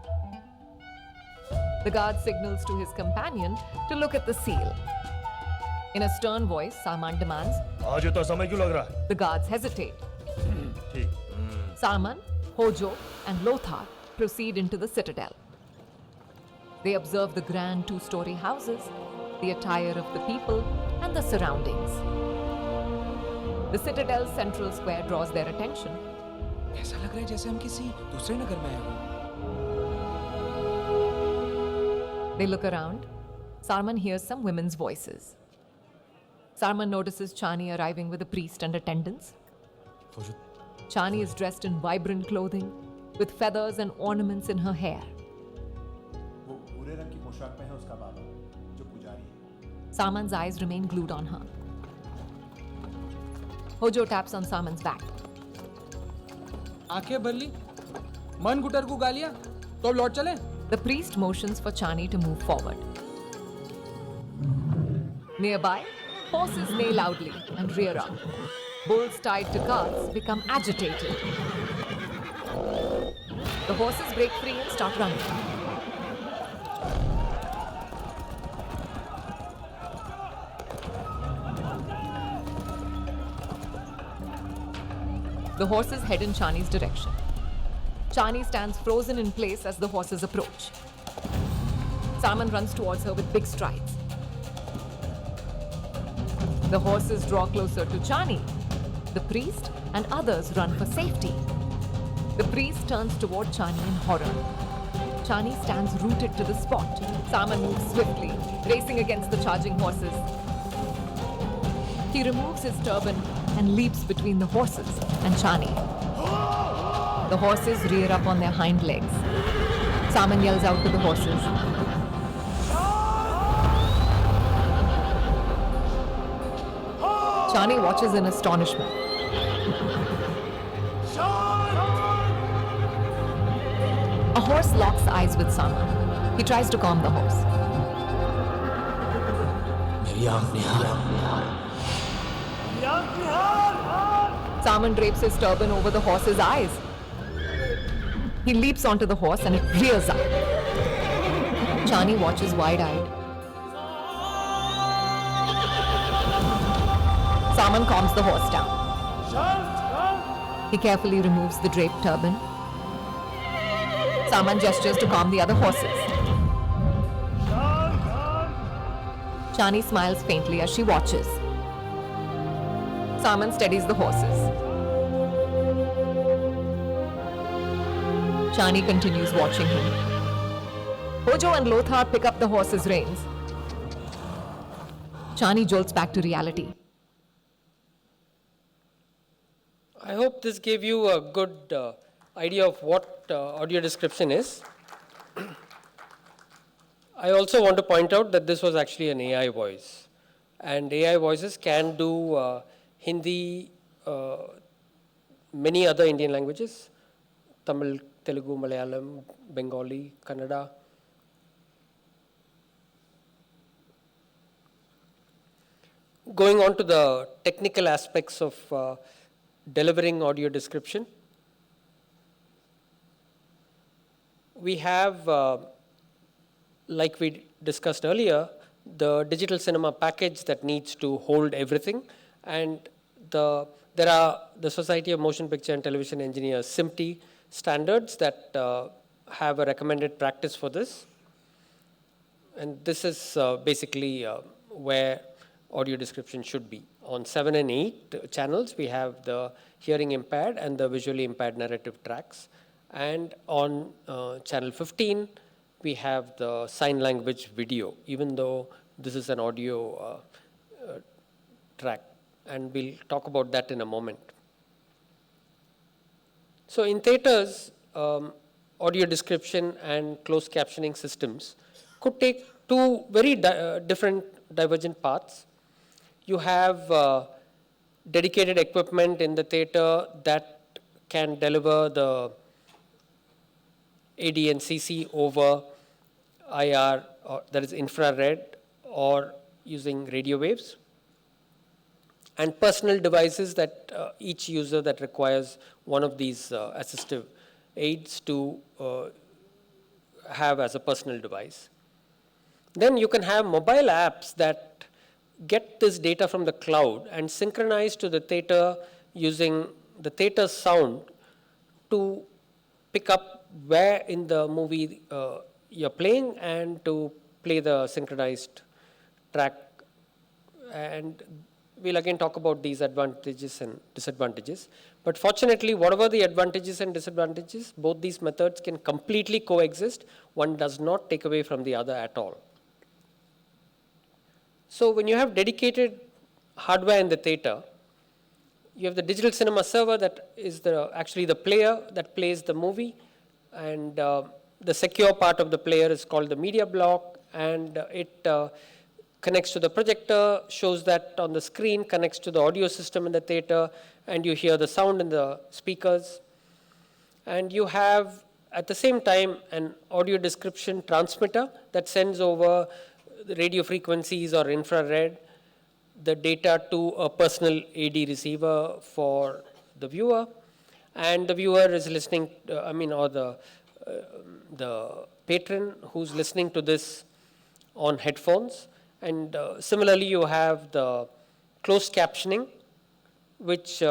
The guard signals to his companion to look at the seal. In a stern voice, Saman demands. आज इतना समय क्यों लग रहा है? The guards hesitate. ठीक. Saman, Hojo, and Lothar proceed into the citadel. They observe the grand two-story houses, the attire of the people, and the surroundings. The citadel's central square draws their attention. ऐसा लग रहा है जैसे हम किसी दूसरे नगर में आए हों। They look around. Sarman hears some women's voices. Sarman notices Chani arriving with a priest and attendants. Chani is dressed in vibrant clothing, with feathers and ornaments in her hair. वो भूरे रंग की पोशाक में है उसका बाबा, जो पुजारी है. Saman's eyes remain glued on her. Hojo taps on Saman's back. आंखें भर ली, मन गुटर को गालियां, तो लौट चले। The priest motions for Chani to move forward. Nearby, horses neigh loudly and rear up. Bulls tied to carts become agitated. The horses break free and start running. The horses head in Chani's direction. Chani stands frozen in place as the horses approach. Saman runs towards her with big strides. The horses draw closer to Chani. The priest and others run for safety. The priest turns toward Chani in horror. Chani stands rooted to the spot. Saman moves swiftly, racing against the charging horses. He removes his turban and leaps between the horses and Chani. The horses rear up on their hind legs. Saman yells out to the horses. Chani watches in astonishment. A horse locks eyes with Saman. He tries to calm the horse. Saman drapes his turban over the horse's eyes. He leaps onto the horse and it rears up. Chani watches wide-eyed. Saman calms the horse down. He carefully removes the draped turban. Saman gestures to calm the other horses. Chani smiles faintly as she watches. Saman steadies the horses. Chani continues watching him. Hojo and Lothar pick up the horse's reins. Chani jolts back to reality. I hope this gave you a good idea of what audio description is. I also want to point out that this was actually an AI voice. And AI voices can do Hindi, many other Indian languages, Tamil, Telugu, Malayalam, Bengali, Kannada. Going on to the technical aspects of delivering audio description, we have, like we discussed earlier, the digital cinema package that needs to hold everything, and there are the Society of Motion Picture and Television Engineers SMPTE standards that have a recommended practice for this, and this is basically where audio description should be. On 7 and 8 channels, we have the hearing impaired and the visually impaired narrative tracks. And on channel 15, we have the sign language video, even though this is an audio track. And we'll talk about that in a moment. So in theaters, audio description and closed captioning systems could take two very different divergent paths. You have dedicated equipment in the theater that can deliver the AD and CC over IR, or that is infrared, or using radio waves. And personal devices that each user that requires one of these assistive aids to have as a personal device. Then you can have mobile apps that get this data from the cloud and synchronize to the theater using the theater's sound to pick up where in the movie you're playing and to play the synchronized track. And we'll again talk about these advantages and disadvantages. But fortunately, whatever the advantages and disadvantages, both these methods can completely coexist. One does not take away from the other at all. So when you have dedicated hardware in the theater, you have the digital cinema server that is actually the player that plays the movie, and the secure part of the player is called the media block, and it connects to the projector, shows that on the screen, connects to the audio system in the theater, and you hear the sound in the speakers. And you have, at the same time, an audio description transmitter that sends over the radio frequencies or infrared, the data to a personal AD receiver for the viewer, and the viewer is listening, or the patron who's listening to this on headphones. And similarly, you have the closed captioning, which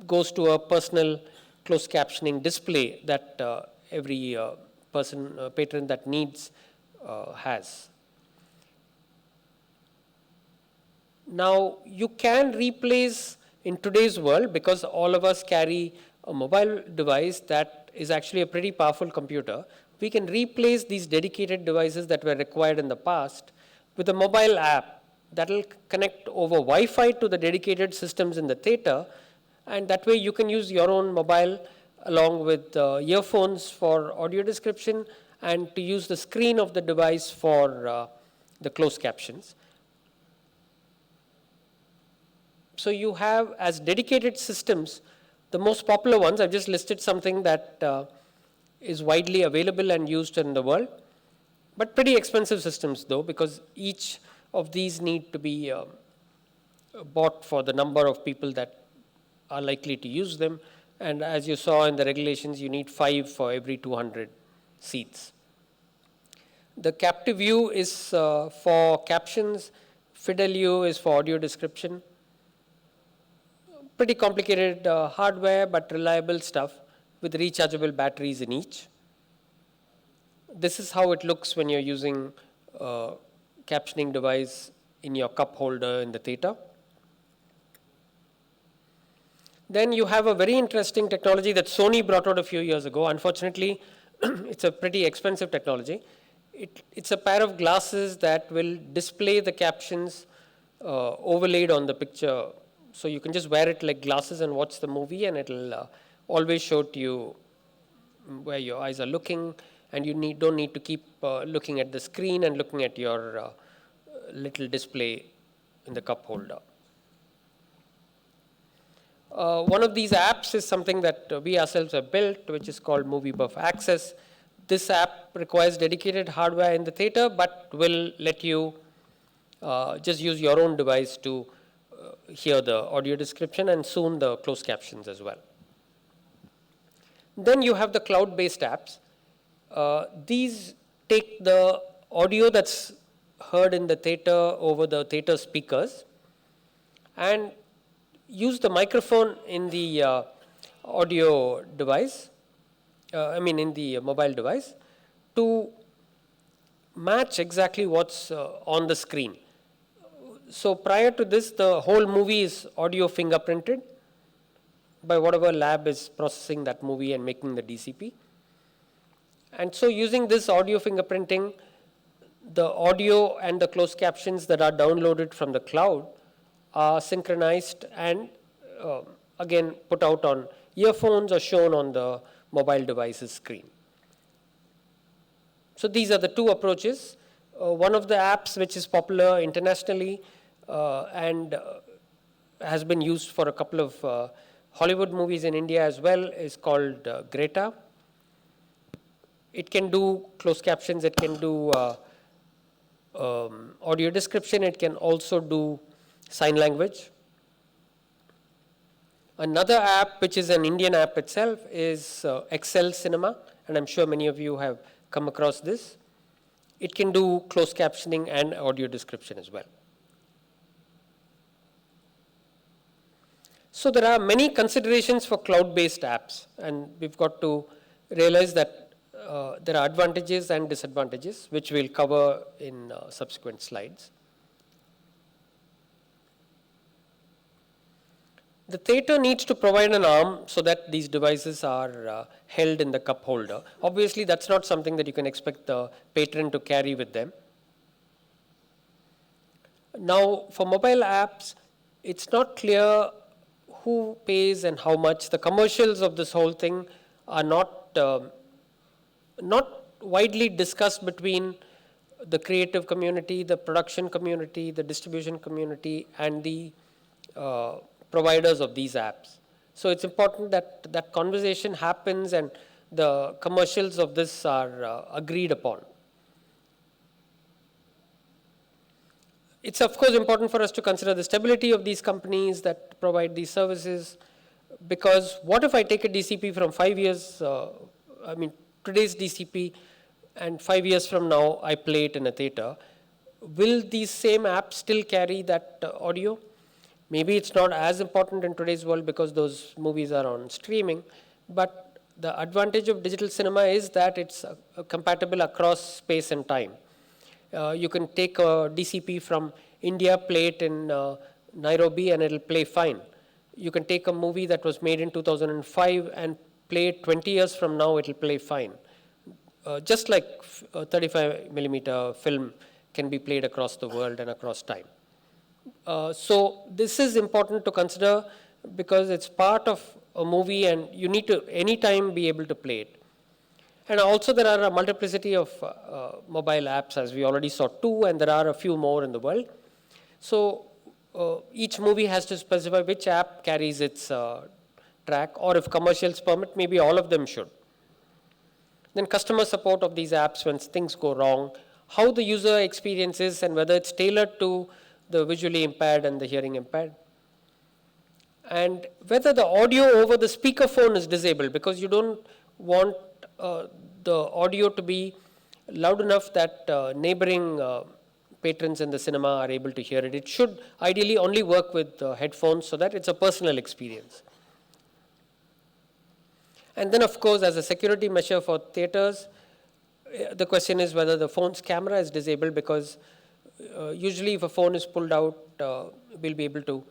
goes to a personal closed captioning display that every patron that needs has. Now, you can replace in today's world, because all of us carry a mobile device that is actually a pretty powerful computer, we can replace these dedicated devices that were required in the past with a mobile app that will connect over Wi-Fi to the dedicated systems in the theater, and that way you can use your own mobile along with earphones for audio description and to use the screen of the device for the closed captions. So you have, as dedicated systems, the most popular ones. I've just listed something that is widely available and used in the world, but pretty expensive systems though, because each of these need to be bought for the number of people that are likely to use them. And as you saw in the regulations, you need 5 for every 200 seats. The captive view is for captions. Fidelio is for audio description. Pretty complicated hardware, but reliable stuff with rechargeable batteries in each. This is how it looks when you're using a captioning device in your cup holder in the theater. Then you have a very interesting technology that Sony brought out a few years ago. Unfortunately, it's a pretty expensive technology. It's a pair of glasses that will display the captions overlaid on the picture. So you can just wear it like glasses and watch the movie, and it'll always show to you where your eyes are looking, and you don't need to keep looking at the screen and looking at your little display in the cup holder. One of these apps is something that we ourselves have built, which is called Movie Buff Access. This app requires dedicated hardware in the theater, but will let you just use your own device to hear the audio description and soon the closed captions as well. Then you have the cloud-based apps. These take the audio that's heard in the theater over the theater speakers and use the microphone in the audio device, in the mobile device, to match exactly what's on the screen. So prior to this, the whole movie is audio fingerprinted by whatever lab is processing that movie and making the DCP. And so using this audio fingerprinting, the audio and the closed captions that are downloaded from the cloud are synchronized and again put out on earphones or shown on the mobile device's screen. So these are the two approaches. One of the apps which is popular internationally and has been used for a couple of Hollywood movies in India as well is called Greta. It can do closed captions, it can do audio description, it can also do sign language. Another app, which is an Indian app itself, is Excel Cinema, and I'm sure many of you have come across this. It can do closed captioning and audio description as well. So there are many considerations for cloud-based apps, and we've got to realize that there are advantages and disadvantages, which we'll cover in subsequent slides. The theater needs to provide an arm so that these devices are held in the cup holder. Obviously, that's not something that you can expect the patron to carry with them. Now, for mobile apps, it's not clear who pays and how much. The commercials of this whole thing are not widely discussed between the creative community, the production community, the distribution community, and the providers of these apps. So it's important that that conversation happens and the commercials of this are agreed upon. It's of course important for us to consider the stability of these companies that provide these services, because what if I take a DCP from 5 years, today's DCP, and 5 years from now I play it in a theater? Will these same apps still carry that audio? Maybe it's not as important in today's world because those movies are on streaming, But the advantage of digital cinema is that it's compatible across space and time. You can take a DCP from India, play it in Nairobi, and it'll play fine. You can take a movie that was made in 2005 and play it 20 years from now, it'll play fine. Just like a 35 millimeter film can be played across the world and across time. So this is important to consider because it's part of a movie and you need to anytime be able to play it. And also there are a multiplicity of mobile apps, as we already saw 2, and there are a few more in the world. So each movie has to specify which app carries its track, or if commercials permit, maybe all of them should. Then customer support of these apps when things go wrong, how the user experiences and whether it's tailored to the visually impaired and the hearing impaired. And whether the audio over the speakerphone is disabled, because you don't want the audio to be loud enough that neighboring patrons in the cinema are able to hear it. It should ideally only work with headphones so that it's a personal experience. And then, of course, as a security measure for theaters, the question is whether the phone's camera is disabled, because usually if a phone is pulled out, we'll be able to,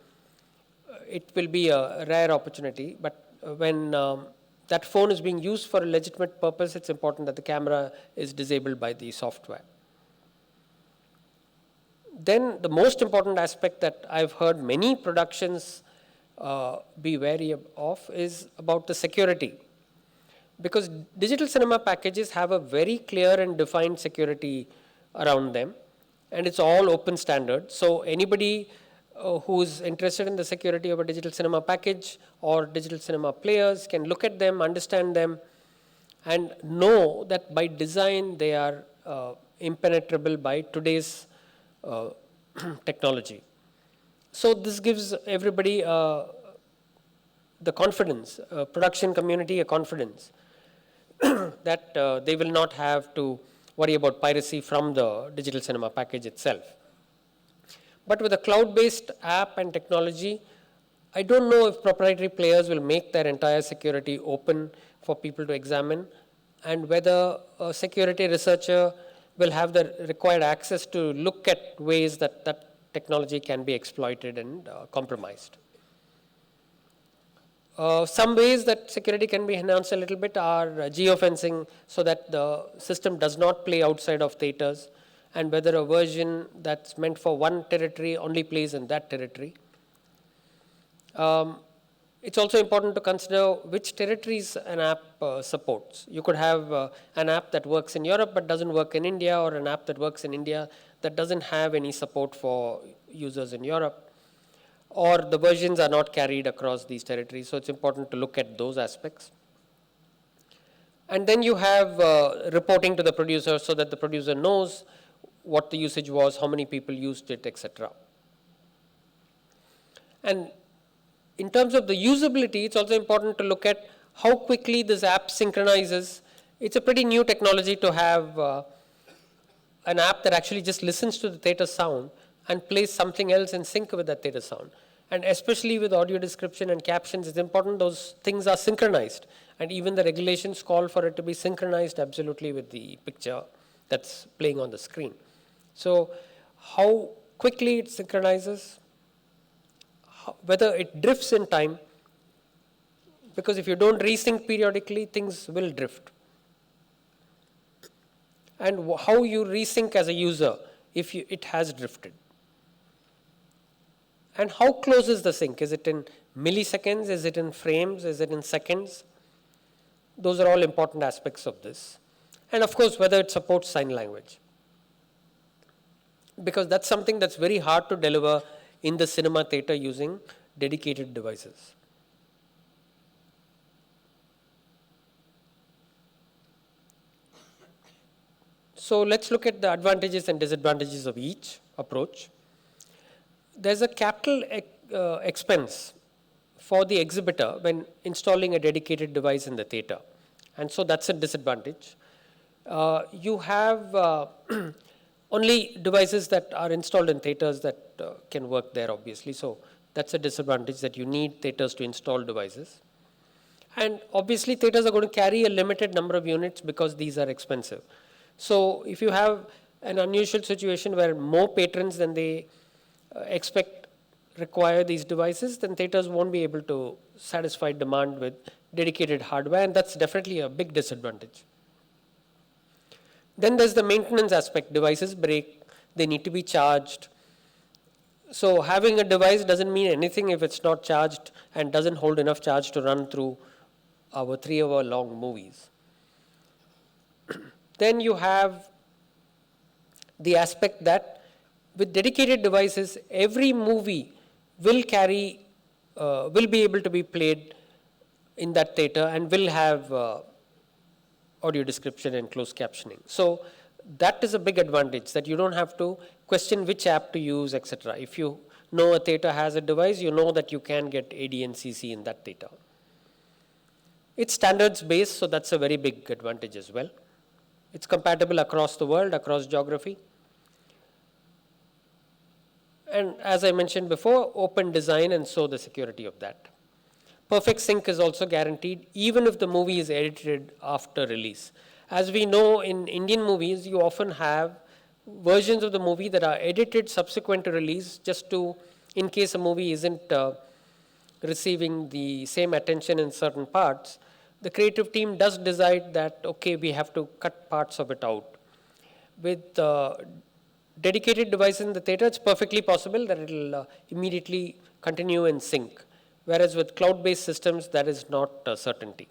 it will be a rare opportunity, but when that phone is being used for a legitimate purpose, it's important that the camera is disabled by the software. Then the most important aspect that I've heard many productions be wary of is about the security. Because digital cinema packages have a very clear and defined security around them, and it's all open standard. So anybody who's interested in the security of a digital cinema package or digital cinema players can look at them, understand them, and know that by design they are impenetrable by today's technology. So this gives everybody the confidence, production community a confidence that they will not have to worry about piracy from the digital cinema package itself. But with a cloud-based app and technology, I don't know if proprietary players will make their entire security open for people to examine, and whether a security researcher will have the required access to look at ways that that technology can be exploited and compromised. Some ways that security can be enhanced a little bit are geofencing, so that the system does not play outside of theaters, and whether a version that's meant for one territory only plays in that territory. It's also important to consider which territories an app supports. You could have an app that works in Europe but doesn't work in India, or an app that works in India that doesn't have any support for users in Europe, or the versions are not carried across these territories. So it's important to look at those aspects. And then you have reporting to the producer, so that the producer knows what the usage was, how many people used it, etc. And in terms of the usability, it's also important to look at how quickly this app synchronizes. It's a pretty new technology to have an app that actually just listens to the theater sound and plays something else in sync with that theater sound. And especially with audio description and captions, it's important those things are synchronized. And even the regulations call for it to be synchronized absolutely with the picture that's playing on the screen. So how quickly it synchronizes, whether it drifts in time, because if you don't resync periodically, things will drift. And how you resync as a user if it has drifted. And how close is the sync? Is it in milliseconds? Is it in frames? Is it in seconds? Those are all important aspects of this. And of course, whether it supports sign language. Because that's something that's very hard to deliver in the cinema theater using dedicated devices. So let's look at the advantages and disadvantages of each approach. There's a capital expense for the exhibitor when installing a dedicated device in the theater. And so that's a disadvantage. You have only devices that are installed in theaters that can work there, obviously. So that's a disadvantage, that you need theaters to install devices. And obviously, theaters are going to carry a limited number of units because these are expensive. So if you have an unusual situation where more patrons than they expect require these devices, then theaters won't be able to satisfy demand with dedicated hardware, and that's definitely a big disadvantage. Then there's the maintenance aspect. Devices break, they need to be charged. So having a device doesn't mean anything if it's not charged and doesn't hold enough charge to run through our 3-hour long movies. Then you have the aspect that with dedicated devices, every movie will be able to be played in that theater and will have audio description and closed captioning. So that is a big advantage, that you don't have to question which app to use, etc. If you know a theater has a device, you know that you can get AD and CC in that theater. It's standards based, so that's a very big advantage as well. It's compatible across the world, across geography. And as I mentioned before, open design, and so the security of that. Perfect sync is also guaranteed, even if the movie is edited after release. As we know, in Indian movies, you often have versions of the movie that are edited subsequent to release, just to, in case a movie isn't receiving the same attention in certain parts, the creative team does decide that, okay, we have to cut parts of it out. With dedicated devices in the theater, it's perfectly possible that it will immediately continue in sync. Whereas with cloud-based systems, that is not a certainty.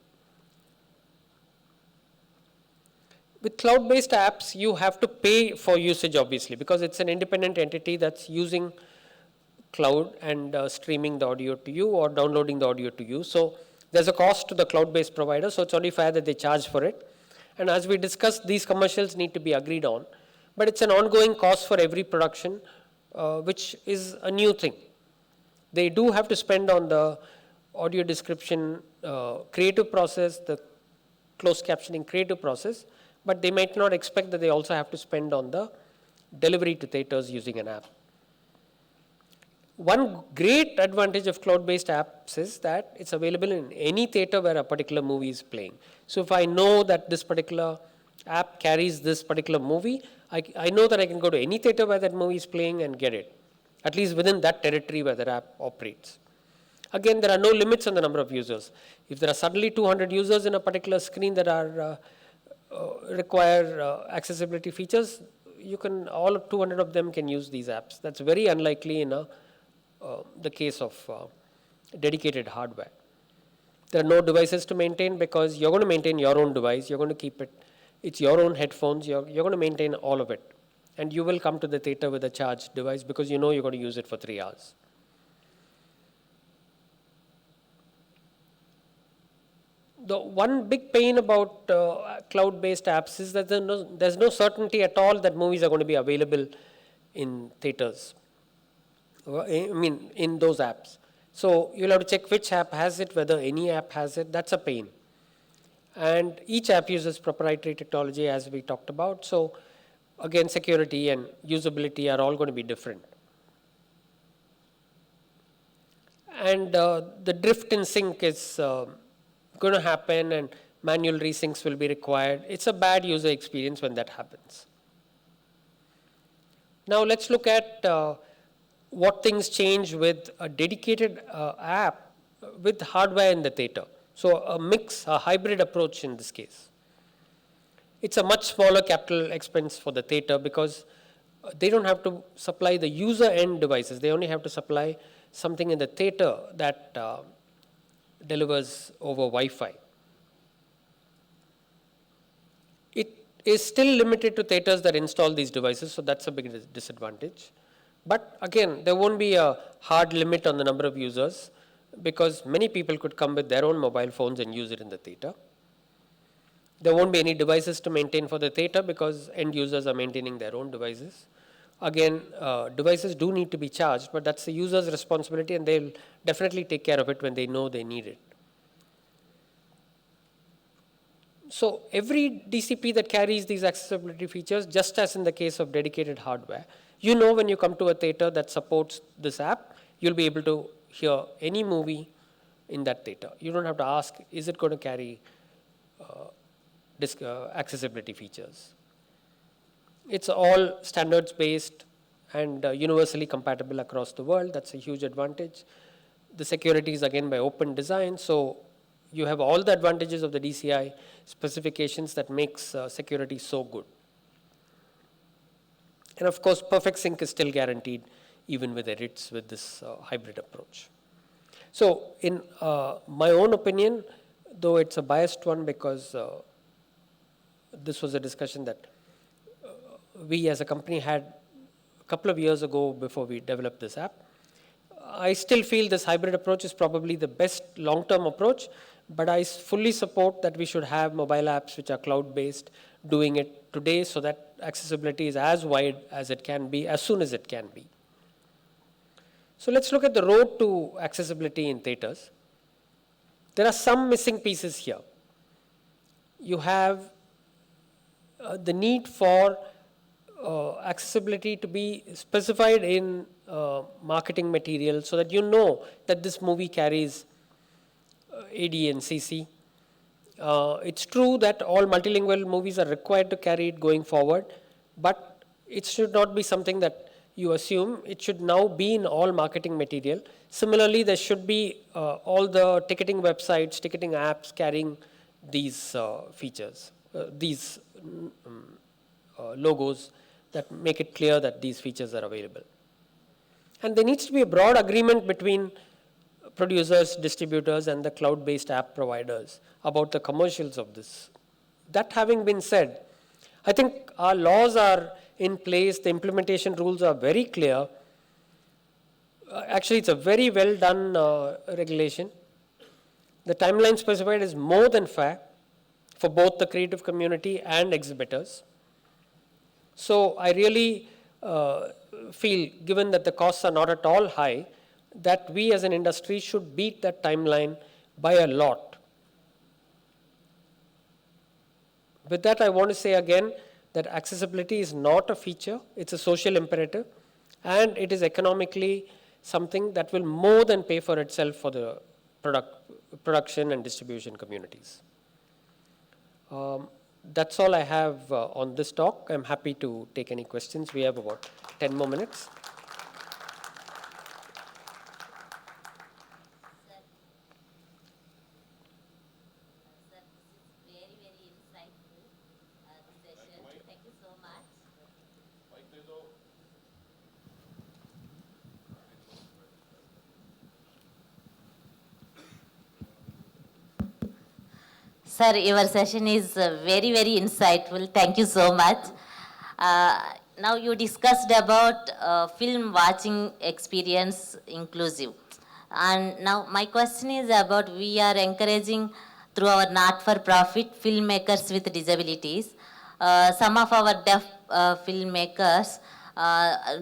With cloud-based apps, you have to pay for usage, obviously, because it's an independent entity that's using cloud and streaming the audio to you or downloading the audio to you. So there's a cost to the cloud-based provider, so it's only fair that they charge for it. And as we discussed, these commercials need to be agreed on. But it's an ongoing cost for every production, which is a new thing. They do have to spend on the audio description creative process, the closed captioning creative process, but they might not expect that they also have to spend on the delivery to theaters using an app. One great advantage of cloud-based apps is that it's available in any theater where a particular movie is playing. So if I know that this particular app carries this particular movie, I know that I can go to any theater where that movie is playing and get it, at least within that territory where that app operates. Again, there are no limits on the number of users. If there are suddenly 200 users in a particular screen that are require accessibility features, all 200 of them can use these apps. That's very unlikely in the case of dedicated hardware. There are no devices to maintain because you're going to maintain your own device. You're going to keep it. It's your own headphones. You're going to maintain all of it. And you will come to the theater with a charged device because you know you're going to use it for 3 hours. The one big pain about cloud-based apps is that there's no certainty at all that movies are going to be available in theaters. I mean, in those apps. So you'll have to check which app has it, whether any app has it. That's a pain. And each app uses proprietary technology, as we talked about. So again, security and usability are all going to be different. And the drift in sync is going to happen, and manual resyncs will be required. It's a bad user experience when that happens. Now let's look at what things change with a dedicated app with hardware in the theater. So a hybrid approach in this case. It's a much smaller capital expense for the theater because they don't have to supply the user end devices. They only have to supply something in the theater that delivers over Wi-Fi. It is still limited to theaters that install these devices, so that's a big disadvantage. But again, there won't be a hard limit on the number of users because many people could come with their own mobile phones and use it in the theater. There won't be any devices to maintain for the theater because end users are maintaining their own devices. Again, devices do need to be charged, but that's the user's responsibility and they'll definitely take care of it when they know they need it. So every DCP that carries these accessibility features, just as in the case of dedicated hardware, you know when you come to a theater that supports this app, you'll be able to hear any movie in that theater. You don't have to ask, is it going to carry accessibility features? It's all standards based and universally compatible across the world. That's a huge advantage. The security is again by open design, so you have all the advantages of the DCI specifications that makes security so good. And of course, perfect sync is still guaranteed even with edits with this hybrid approach. So in my own opinion, though it's a biased one because this was a discussion that we as a company had a couple of years ago before we developed this app. I still feel this hybrid approach is probably the best long-term approach, but I fully support that we should have mobile apps which are cloud-based doing it today so that accessibility is as wide as it can be, as soon as it can be. So let's look at the road to accessibility in theaters. There are some missing pieces here. You have the need for accessibility to be specified in marketing material so that you know that this movie carries AD and CC. It's true that all multilingual movies are required to carry it going forward, but it should not be something that you assume. It should now be in all marketing material. Similarly, there should be all the ticketing websites, ticketing apps carrying these features, these logos that make it clear that these features are available. And there needs to be a broad agreement between producers, distributors, and the cloud-based app providers about the commercials of this. That having been said, I think our laws are in place, the implementation rules are very clear. Actually, it's a very well done regulation. The timeline specified is more than fair for both the creative community and exhibitors. So I really feel, given that the costs are not at all high, that we as an industry should beat that timeline by a lot. With that, I want to say again that accessibility is not a feature, it's a social imperative, and it is economically something that will more than pay for itself for the production and distribution communities. That's all I have on this talk. I'm happy to take any questions. We have about 10 more minutes. Sir, your session is very, very insightful. Thank you so much. Now you discussed about film watching experience inclusive. And now my question is about we are encouraging through our not-for-profit filmmakers with disabilities. Some of our deaf filmmakers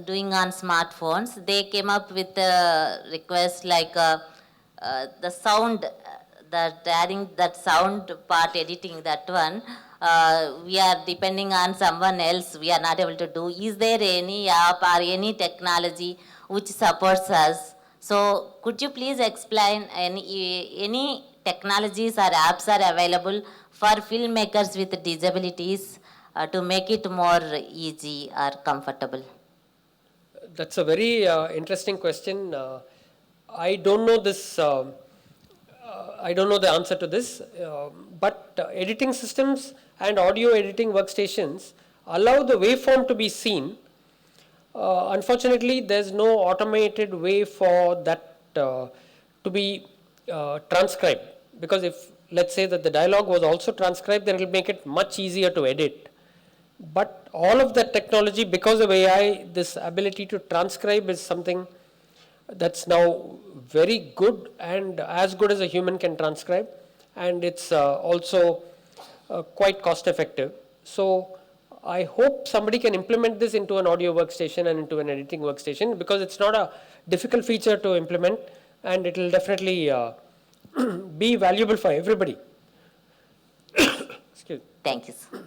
doing on smartphones, they came up with a request like the sound, that adding that sound part, editing that one, we are depending on someone else, we are not able to do. Is there any app or any technology which supports us? So could you please explain any technologies or apps are available for filmmakers with disabilities to make it more easy or comfortable? That's a very interesting question. I don't know this. I don't know the answer to this, but editing systems and audio editing workstations allow the waveform to be seen. Unfortunately, there's no automated way for that to be transcribed, because if, let's say that the dialogue was also transcribed, then it will make it much easier to edit. But all of that technology, because of AI, this ability to transcribe is something that's now very good and as good as a human can transcribe, and it's also quite cost effective. So I hope somebody can implement this into an audio workstation and into an editing workstation, because it's not a difficult feature to implement and it will definitely be valuable for everybody. Excuse me. Thank you, sir.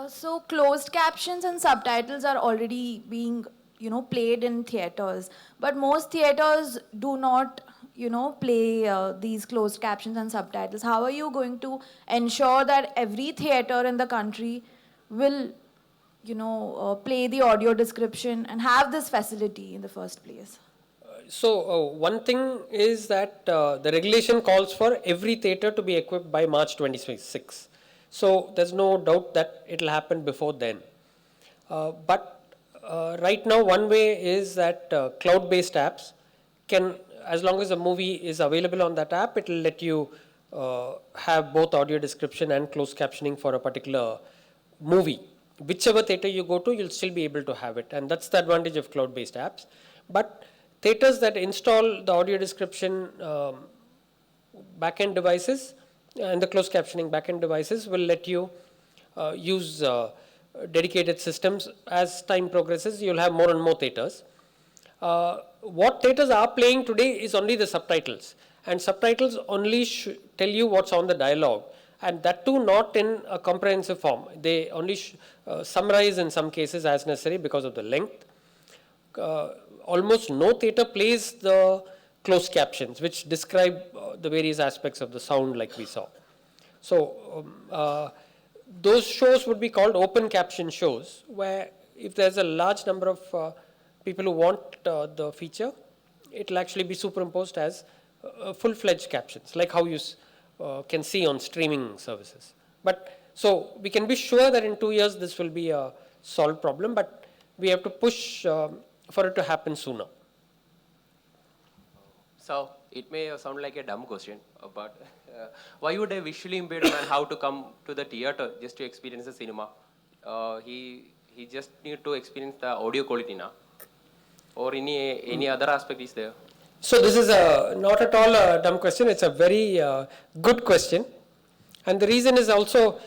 So closed captions and subtitles are already being, played in theaters. But most theaters do not, play these closed captions and subtitles. How are you going to ensure that every theater in the country will, play the audio description and have this facility in the first place? So one thing is that the regulation calls for every theatre to be equipped by March 26. So there's no doubt that it will happen before then. But right now, one way is that cloud-based apps can, as long as the movie is available on that app, it will let you have both audio description and closed captioning for a particular movie. Whichever theatre you go to, you'll still be able to have it. And that's the advantage of cloud-based apps. But theatres that install the audio description backend devices and the closed captioning backend devices will let you use dedicated systems. As time progresses, you'll have more and more theatres. What theatres are playing today is only the subtitles, and subtitles only tell you what's on the dialogue, and that too not in a comprehensive form. They only summarize in some cases as necessary because of the length. Almost no theatre plays the closed captions, which describe the various aspects of the sound like we saw. So those shows would be called open caption shows, where if there's a large number of people who want the feature, it will actually be superimposed as full-fledged captions, like how you can see on streaming services. But so we can be sure that in 2 years this will be a solved problem, but we have to push for it to happen sooner. So it may sound like a dumb question, but why would a visually impaired man have to come to the theater just to experience the cinema? He just need to experience the audio quality now, or any other aspect is there? So this is not at all a dumb question. It's a very good question, and the reason is also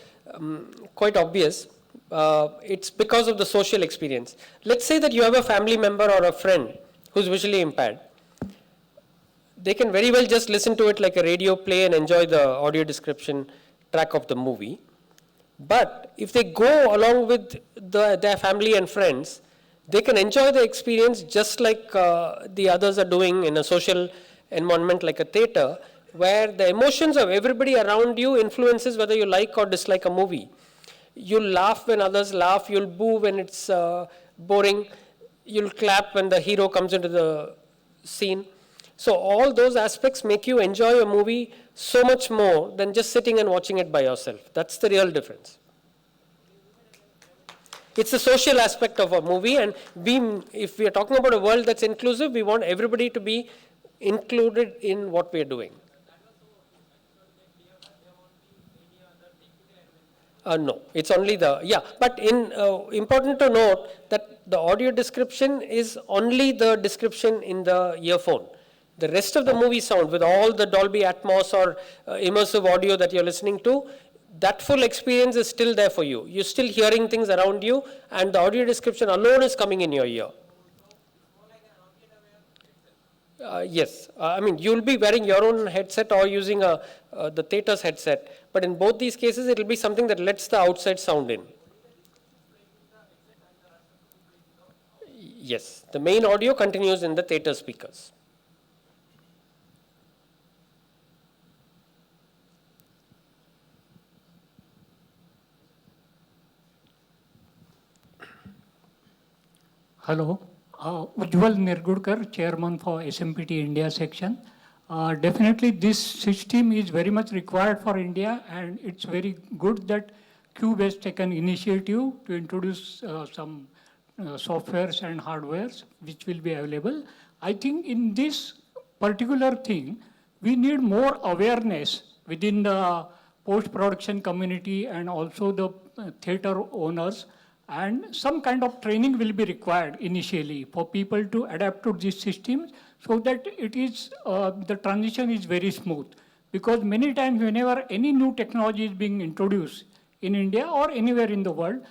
quite obvious. It's because of the social experience. Let's say that you have a family member or a friend who's visually impaired. They can very well just listen to it like a radio play and enjoy the audio description track of the movie. But if they go along with their family and friends, they can enjoy the experience just like the others are doing in a social environment like a theater, where the emotions of everybody around you influences whether you like or dislike a movie. You'll laugh when others laugh, you'll boo when it's boring, you'll clap when the hero comes into the scene. So all those aspects make you enjoy a movie so much more than just sitting and watching it by yourself. That's the real difference. It's the social aspect of a movie, and if we are talking about a world that's inclusive, we want everybody to be included in what we are doing. No, it's only but important to note that the audio description is only the description in the earphone. The rest of the movie sound, with all the Dolby Atmos or immersive audio that you're listening to, that full experience is still there for you. You're still hearing things around you, and the audio description alone is coming in your ear. Yes, I mean, you'll be wearing your own headset or using the theater's headset, but in both these cases, it will be something that lets the outside sound in. Yes, the main audio continues in the theater speakers. Hello, Ujjwal Nirgudkar, Chairman for SMPT India section. Definitely this system is very much required for India, and it's very good that Cube has taken initiative to introduce some softwares and hardwares which will be available. I think in this particular thing, we need more awareness within the post-production community and also the theater owners, and some kind of training will be required initially for people to adapt to this system so that it is, the transition is very smooth. Because many times whenever any new technology is being introduced in India or anywhere in the world,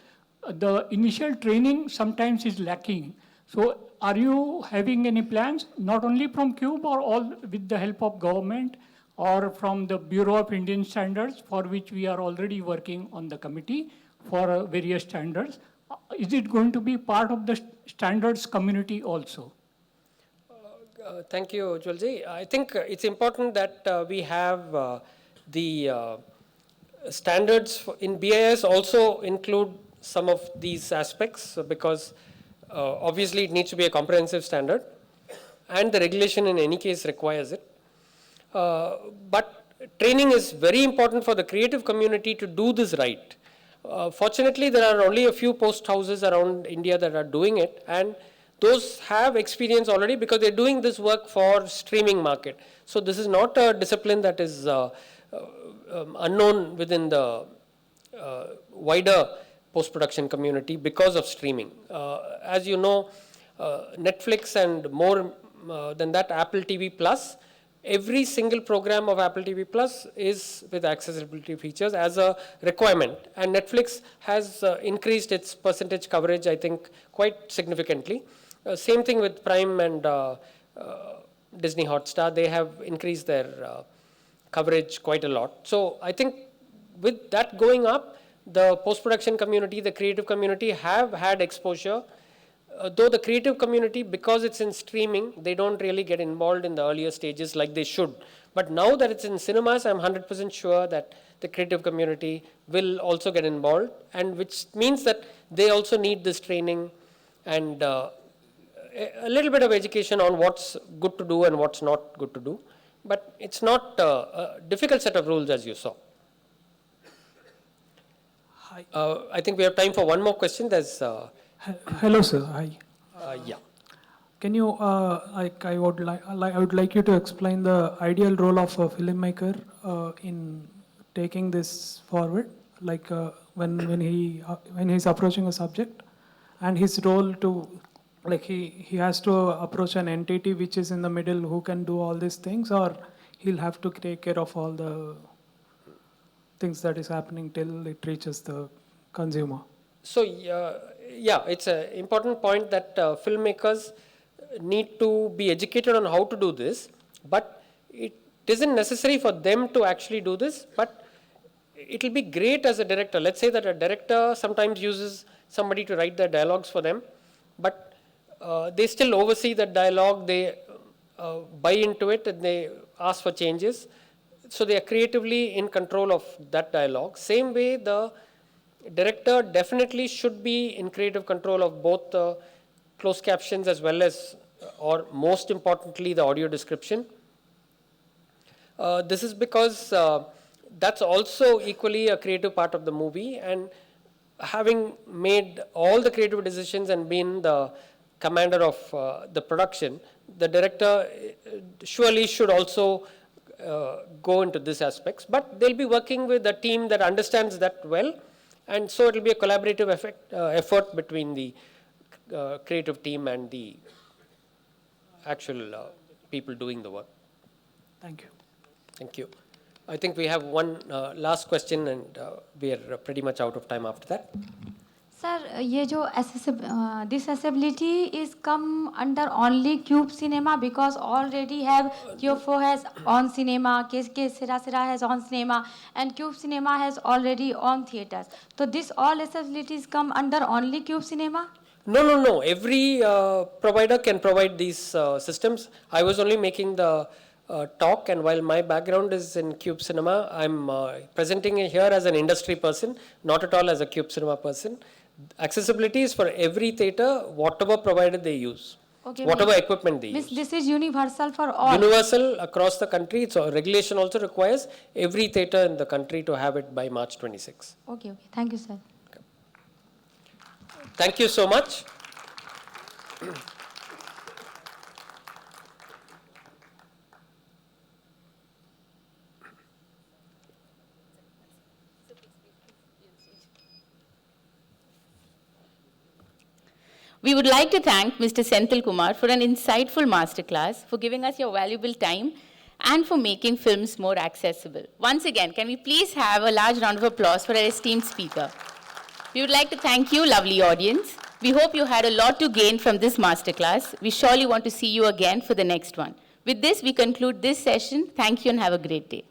the initial training sometimes is lacking. So are you having any plans, not only from Cube or all with the help of government or from the Bureau of Indian Standards, for which we are already working on the committee, for various standards. Is it going to be part of the standards community also? Thank you, Ujwalji. I think it's important that we have the standards in BIS also include some of these aspects because obviously it needs to be a comprehensive standard and the regulation in any case requires it. But training is very important for the creative community to do this right. Fortunately, there are only a few post houses around India that are doing it, and those have experience already because they're doing this work for streaming market. So this is not a discipline that is unknown within the wider post-production community because of streaming. As you know, Netflix and more than that, Apple TV Plus, every single program of Apple TV Plus is with accessibility features as a requirement. And Netflix has increased its percentage coverage, I think, quite significantly. Same thing with Prime and Disney Hotstar. They have increased their coverage quite a lot. So I think with that going up, the post-production community, the creative community have had exposure. Though the creative community, because it's in streaming, they don't really get involved in the earlier stages like they should. But now that it's in cinemas, I'm 100% sure that the creative community will also get involved, and which means that they also need this training and a little bit of education on what's good to do and what's not good to do. But it's not a difficult set of rules as you saw. Hi. I think we have time for one more question. There's Hello, sir. Hi. yeah. Can you, I would like you to explain the ideal role of a filmmaker in taking this forward, like when he's approaching a subject, and his role to, like he has to approach an entity which is in the middle who can do all these things, or he'll have to take care of all the things that is happening till it reaches the consumer. So yeah, it's an important point that filmmakers need to be educated on how to do this, but it isn't necessary for them to actually do this, but it will be great as a director. Let's say that a director sometimes uses somebody to write their dialogues for them, but they still oversee that dialogue, they buy into it and they ask for changes. So they are creatively in control of that dialogue. Same way, the director definitely should be in creative control of both the closed captions as well as, or most importantly, the audio description. This is because that's also equally a creative part of the movie, and having made all the creative decisions and been the commander of the production, the director surely should also go into these aspects, but they'll be working with a team that understands that well. And so it will be a collaborative effort between the creative team and the actual people doing the work. Thank you. Thank you. I think we have one last question, and we are pretty much out of time after that. Sir, ये जो this accessibility is come under only Cube Cinema because already have Q4 has on cinema, KSK Sira has on cinema, and Cube Cinema has already on theaters. So this all accessibilities come under only Cube Cinema? No. Every provider can provide these systems. I was only making the talk, and while my background is in Cube Cinema, I'm presenting here as an industry person, not at all as a Cube Cinema person. Accessibility is for every theater, whatever provider they use, whatever equipment they use. This is universal for all? Universal across the country. So regulation also requires every theater in the country to have it by March 26. Okay. Thank you, sir. Okay. Thank you so much. We would like to thank Mr. Senthil Kumar for an insightful masterclass, for giving us your valuable time, and for making films more accessible. Once again, can we please have a large round of applause for our esteemed speaker? We would like to thank you, lovely audience. We hope you had a lot to gain from this masterclass. We surely want to see you again for the next one. With this, we conclude this session. Thank you and have a great day.